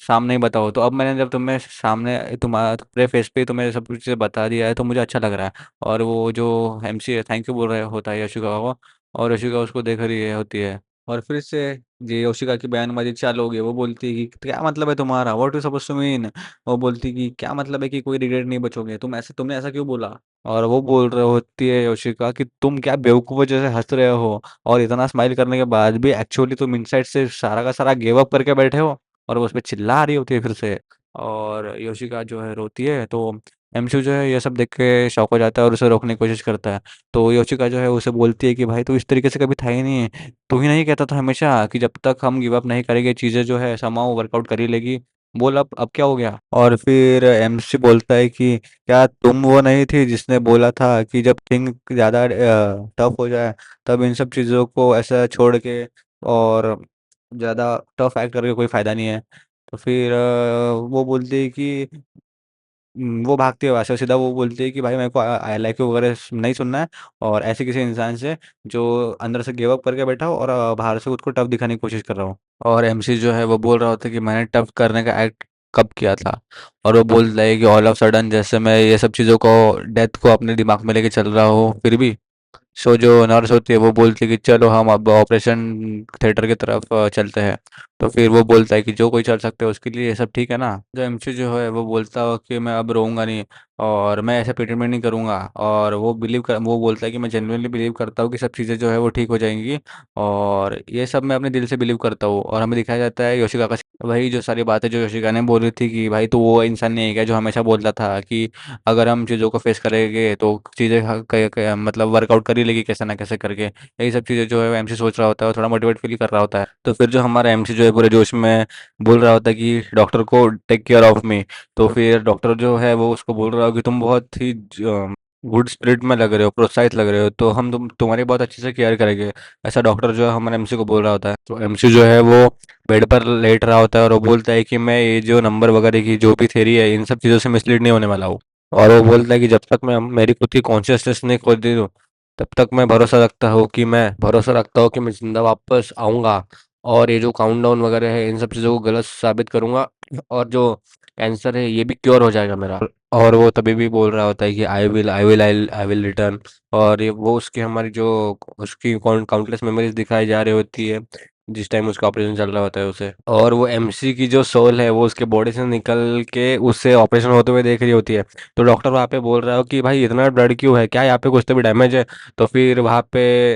सामने ही बताओ। तो अब मैंने जब तुम्हें सामने तुम्हारे फेस पे तुम्हें सब कुछ बता दिया है तो मुझे अच्छा लग रहा है। और वो जो एमसी है थैंक यू बोल रहा होता है यशिका को, और यशिका उसको देख रही है होती है। और फिर से ये यशिका की बयानबाजी चालू हो गई। वो बोलती है कि क्या मतलब है तुम्हारा, what you suppose to mean. वो बोलती है कि क्या मतलब है कि कोई रिग्रेट नहीं बचोगे, तुमने ऐसा क्यों बोला। और वो बोल रही होती है योशिका कि तुम क्या बेवकूफ़ जैसे हंस रहे हो, और इतना स्माइल करने के बाद भी एक्चुअली तुम इनसाइड से सारा का सारा गिव अप करके बैठे हो। और वो उसपे चिल्ला रही होती है फिर से। और योशिका जो है रोती है। तो एमसी जो है ये सब देख के शॉक हो जाता है और उसे रोकने की कोशिश करता है। तो योशिका जो है उसे बोलती है कि भाई तू इस तरीके से कभी था ही नहीं, तू ही नहीं कहता था हमेशा कि जब तक हम गिव अप नहीं करेंगे चीज़ें जो है समाओ वर्कआउट कर ही लेगी। बोल अब क्या हो गया। और फिर एमसी बोलता है कि क्या तुम वो नहीं थी जिसने बोला था कि जब थिंग ज़्यादा टफ हो जाए तब इन सब चीज़ों को ऐसा छोड़ के और ज़्यादा टफ एक्ट करके कोई फ़ायदा नहीं है। तो फिर वो बोलती है कि वो भागती है वहाँ से, सीधा वो बोलती है कि भाई मेरे को आई लाइक यू वगैरह नहीं सुनना है, और ऐसे किसी इंसान से जो अंदर से गिव अप करके बैठा हो और बाहर से खुद को टफ दिखाने की कोशिश कर रहा हो। और एमसी जो है वो बोल रहा होता है कि मैंने टफ करने का एक्ट कब किया था। और वो बोलता है कि ऑल ऑफ सडन जैसे मैं ये सब चीज़ों को डेथ को अपने दिमाग में लेके चल रहा हूँ फिर भी। सो जो नर्स होती है वो बोलती है कि चलो हम अब ऑपरेशन थिएटर की तरफ चलते हैं। तो फिर वो बोलता है कि जो कोई चल सकते है उसके लिए ये सब ठीक है ना। जो एमसी जो है वो बोलता है कि मैं अब रोऊंगा नहीं, और मैं ऐसे प्रिटेंड नहीं करूंगा। और वो बोलता है कि मैं जेन्युइनली बिलीव करता हूँ कि सब चीज़ें जो है वो ठीक हो जाएंगी, और ये सब मैं अपने दिल से बिलीव करता हूँ। और हमें दिखाया जाता है योशिका का वही जो सारी बातें जो योशिका ने बोली थी कि भाई तू वो इंसान नहीं है क्या जो हमेशा बोलता था कि अगर हम चीज़ों को फेस करेंगे तो चीज़ें मतलब वर्कआउट कर ही लेगी कैसे ना कैसे करके। यही सब चीज़ें जो है एमसी सोच रहा होता है और थोड़ा मोटिवेट फील कर रहा होता है। तो फिर जो हमारा एमसी जो है पूरे जोश में बोल रहा होता है कि डॉक्टर को टेक केयर ऑफ मी। तो फिर डॉक्टर जो है वो उसको बोल रहा हो कि तुम बहुत ही गुड स्पिरिट में लग रहे हो, प्रोत्साहित लग रहे हो, तो हम तुम्हारी बहुत अच्छे से केयर करेंगे। ऐसा डॉक्टर जो है हमारे एमसी को बोल रहा होता है। तो एमसी जो है वो बेड पर लेट रहा होता है और वो बोलता है कि मैं ये जो नंबर वगैरह की जो भी थेरी है इन सब चीज़ों से मिसलीड नहीं होने वाला हूँ। और वो बोलता है कि जब तक मैं मेरी खुद की कॉन्शियसनेस नहीं खो दी हूँ तब तक मैं भरोसा रखता हूँ कि मैं जिंदा वापस आऊँगा, और ये जो काउंटडाउन वगैरह है इन सब चीज़ों को गलत साबित करूँगा, और जो कैंसर है ये भी क्योर हो जाएगा मेरा। और वो तभी भी बोल रहा होता है कि आई विल रिटर्न। और ये वो उसकी हमारी जो उसकी काउंटलेस मेमोरीज दिखाई जा रही होती है जिस टाइम उसका ऑपरेशन चल रहा होता है उसे। और वो एमसी की जो सोल है वो उसके बॉडी से निकल के उससे ऑपरेशन होते हुए देख रही होती है। तो डॉक्टर वहाँ पे बोल रहा हो कि भाई इतना ब्लड क्यों है, क्या यहाँ पे कुछ तो भी डैमेज है। तो फिर वहाँ पे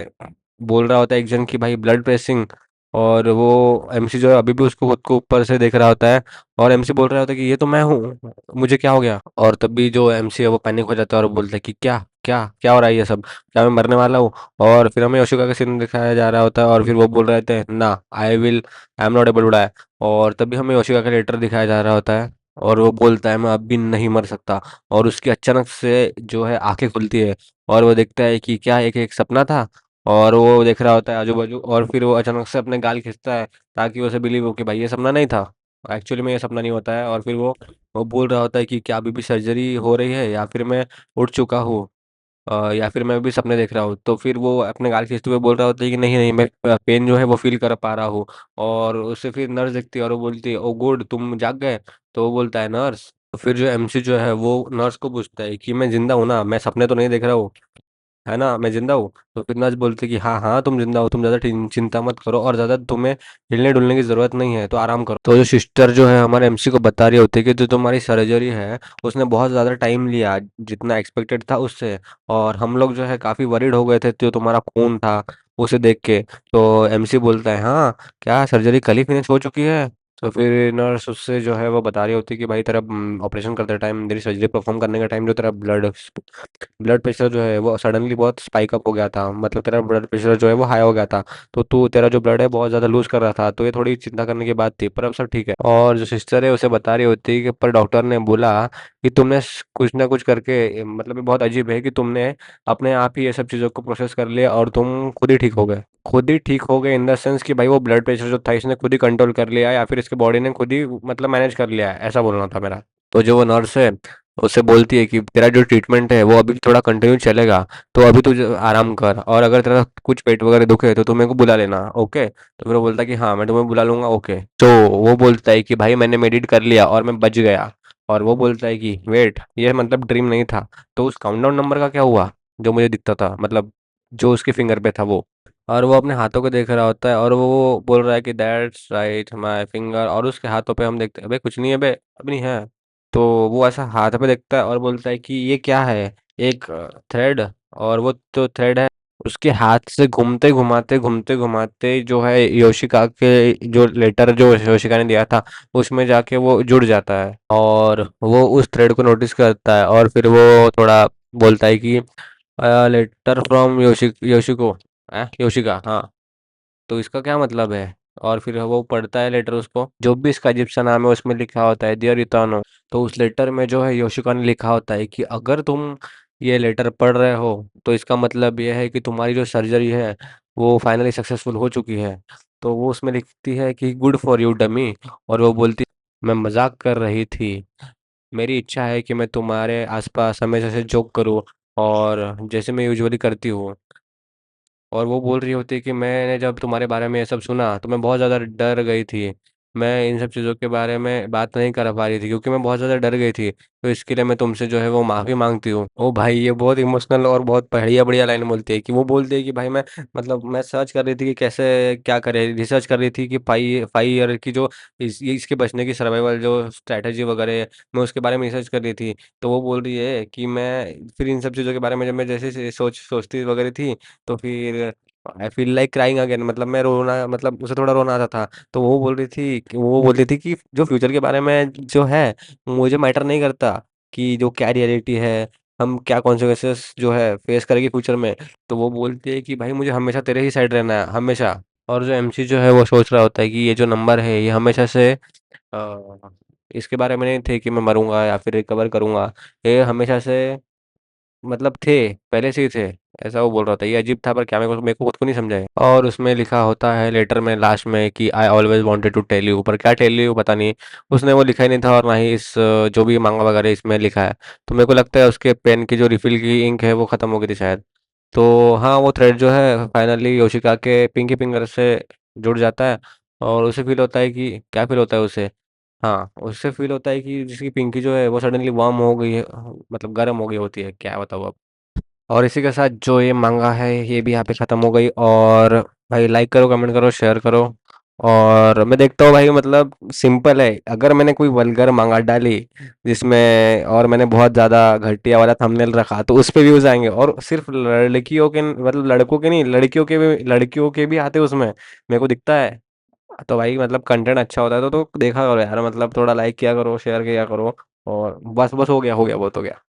बोल रहा होता है एक जन की भाई ब्लड प्रेसिंग। और वो एमसी जो है अभी भी उसको खुद को ऊपर से देख रहा होता है। और एमसी बोल रहा होता है कि ये तो मैं हूँ, मुझे क्या हो गया। और तभी जो एमसी है वो पैनिक हो जाता है और बोलता है कि क्या क्या क्या हो रहा है ये सब, क्या मैं मरने वाला हूँ। और फिर हमें योशिका का सीन दिखाया जा रहा होता है और फिर वो बोल रहे थे ना I am not able to die. और तभी हमें योशिका का लेटर दिखाया जा रहा होता है और वो बोलता है मैं अब भी नहीं मर सकता। और उसकी अचानक से जो है आंखें खुलती है और वो देखता है कि क्या एक एक सपना था। और वो देख रहा होता है आजू बाजू और फिर वो अचानक से अपने गाल खींचता है ताकि उसे बिलीव हो कि भाई ये सपना नहीं था, एक्चुअली में ये सपना नहीं होता है। और फिर वो बोल रहा होता है कि क्या अभी भी सर्जरी हो रही है या फिर मैं उठ चुका हूँ, या फिर मैं भी सपने देख रहा हूँ। तो फिर वो अपने गाल खींचते हुए बोल रहा होता है कि नहीं नहीं मैं पेन जो है वो फील कर पा रहा हूँ। और उससे फिर नर्स दिखती है और वो बोलती है ओ गुड तुम जाग गए। तो वो बोलता है नर्स। तो फिर जो एमसी जो है वो नर्स को पूछता है कि मैं जिंदा हूँ ना, मैं सपने तो नहीं देख रहा हूँ, है ना, मैं जिंदा हूँ। तो फिर नर्स बोलती कि हाँ हाँ तुम जिंदा हो, तुम ज़्यादा चिंता मत करो और ज़्यादा तुम्हें हिलने डुलने की ज़रूरत नहीं है, तो आराम करो। तो जो सिस्टर जो है हमारे एमसी को बता रही होती है कि जो तुम्हारी सर्जरी है उसने बहुत ज़्यादा टाइम लिया जितना एक्सपेक्टेड था उससे, और हम लोग जो है काफ़ी वरीड हो गए थे जो तुम्हारा खून था उसे देख के। तो एमसी बोलता है हाँ क्या सर्जरी कल ही फिनिश हो चुकी है। तो फिर नर्स उससे जो है वो बता रही होती कि भाई तेरा ऑपरेशन करते टाइम, मेरी सर्जरी परफॉर्म करने का टाइम जो तेरा ब्लड ब्लड प्रेशर जो है वो सडनली बहुत स्पाइक अप हो गया था, मतलब तेरा ब्लड प्रेशर जो है वो हाई हो गया था। तो तू तेरा जो ब्लड है बहुत ज़्यादा लूज कर रहा था, तो ये थोड़ी चिंता करने की बात थी, पर अब सब ठीक है। और जो सिस्टर है उसे बता रही होती है कि पर डॉक्टर ने बोला कि तुमने कुछ ना कुछ करके, मतलब ये बहुत अजीब है कि तुमने अपने आप ही ये सब चीज़ों को प्रोसेस कर लिया और तुम खुद ही ठीक हो गए। खुद ही ठीक हो गए इन द सेंस कि भाई वो ब्लड प्रेशर जो था इसने खुद ही कंट्रोल कर लिया, या फिर इसके बॉडी ने खुद ही मतलब मैनेज कर लिया है, ऐसा बोलना था मेरा। तो जो वो नर्स है उससे बोलती है कि तेरा जो ट्रीटमेंट है वो अभी थोड़ा कंटिन्यू चलेगा, तो अभी तू आराम कर, और अगर तेरा कुछ पेट वगैरह दुखे तो तू मेरे को बुला लेना, ओके। तो फिर वो बोलता है कि हाँ मैं तुम्हें बुला लूंगा, ओके। तो वो बोलता है कि भाई मैंने मेडिट कर लिया और मैं बच गया। और वो बोलता है कि वेट, ये मतलब ड्रीम नहीं था, तो उस काउंटडाउन नंबर का क्या हुआ जो मुझे दिखता था, मतलब जो उसके फिंगर पे था वो। और वो अपने हाथों को देख रहा होता है और वो बोल रहा है कि दैट्स राइट माय फिंगर, और उसके हाथों पे हम देखते हैं अबे कुछ नहीं है बे, अब नहीं है। तो वो ऐसा हाथ पे देखता है और बोलता है कि ये क्या है, एक थ्रेड। और वो जो थ्रेड है उसके हाथ से घूमते घुमाते जो है योशिका के जो लेटर जो योशिका ने दिया था उसमें जाके वो जुड़ जाता है, और वो उस थ्रेड को नोटिस करता है, और फिर वो थोड़ा बोलता है कि लेटर फ्रॉम योशिको, योशिका, हाँ। तो इसका क्या मतलब है। और फिर वो पढ़ता है लेटर, उसको जो भी इसका अजीब सा नाम है उसमें लिखा होता है डियर इतानो। तो उस लेटर में जो है योशिका ने लिखा होता है कि अगर तुम ये लेटर पढ़ रहे हो तो इसका मतलब ये है कि तुम्हारी जो सर्जरी है वो फाइनली सक्सेसफुल हो चुकी है। तो वो उसमें लिखती है कि गुड फॉर यू डमी। और वो बोलती मैं मजाक कर रही थी, मेरी इच्छा है कि मैं तुम्हारे आसपास हमेशा से जोक करूं, और जैसे मैं यूजुअली करती हूँ। और वो बोल रही होती है कि मैंने जब तुम्हारे बारे में ये सब सुना तो मैं बहुत ज़्यादा डर गई थी। मैं इन सब चीज़ों के बारे में बात नहीं कर पा रही थी क्योंकि मैं बहुत ज़्यादा डर गई थी। तो इसके लिए मैं तुमसे जो है वो माफ़ी मांगती हूँ। ओ भाई, ये बहुत इमोशनल और बहुत बढ़िया बढ़िया लाइन बोलती है कि वो बोलती है कि भाई मैं, मतलब मैं सर्च कर रही थी कि कैसे क्या करें, रिसर्च कर रही थी कि 5 ईयर की जो इसके बचने की सर्वाइवल जो स्ट्रैटेजी वगैरह है, मैं उसके बारे में रिसर्च कर रही थी। तो वो बोल रही है कि मैं फिर इन सब चीज़ों के बारे में जब मैं जैसे सोचती वगैरह थी, तो फिर I feel like crying again, मतलब मैं रोना, मतलब उसे थोड़ा रोना आता था। तो वो बोलती थी कि जो फ्यूचर के बारे में जो है मुझे मैटर नहीं करता, कि जो क्या रियलिटी है, हम क्या कॉन्सिक्वेंसेस जो है फेस करेंगे फ्यूचर में। तो वो बोलती है कि भाई मुझे हमेशा तेरे ही साइड रहना है, हमेशा। और जो एमसी जो है वो सोच रहा होता है कि ये जो नंबर है ये हमेशा से इसके बारे में नहीं थे कि मैं मरूंगा या फिर रिकवर करूंगा, ये हमेशा से मतलब थे, पहले से ही थे, ऐसा वो बोल रहा था। ये अजीब था, पर क्या मेरे को खुद को नहीं समझा है। और उसमें लिखा होता है लेटर में लास्ट में कि I always wanted to tell you, पर क्या टेल यू पता नहीं। उसने वो लिखा ही नहीं था, और ना ही इस जो भी मांगा वगैरह इसमें लिखा है। तो मेरे को लगता है उसके पेन की जो रिफिल की इंक है वो खत्म हो गई थी शायद। तो हाँ, वो थ्रेड जो है फाइनली योशिका के पिंकी फिंगर से जुड़ जाता है। और उसे फील होता है कि क्या फील होता है उसे, हाँ उससे फील होता है कि जिसकी पिंकी जो है वो सडनली वार्म हो गई है, मतलब गर्म हो गई होती है, क्या बताओ अब। और इसी के साथ जो ये मांगा है ये भी यहाँ पे ख़त्म हो गई। और भाई लाइक करो, कमेंट करो, शेयर करो। और मैं देखता हूँ भाई, मतलब सिंपल है, अगर मैंने कोई वल्गर मांगा डाली जिसमें, और मैंने बहुत ज़्यादा घटिया वाला थंबनेल रखा, तो उस पे व्यूज़ आएंगे। और सिर्फ लड़कियों के, मतलब लड़कों के नहीं, लड़कियों के भी आते उसमें, मेरे को दिखता है। तो भाई मतलब कंटेंट अच्छा होता है तो देखा करो यार, मतलब थोड़ा लाइक किया करो, शेयर किया करो। और बस बस हो गया, बहुत हो गया।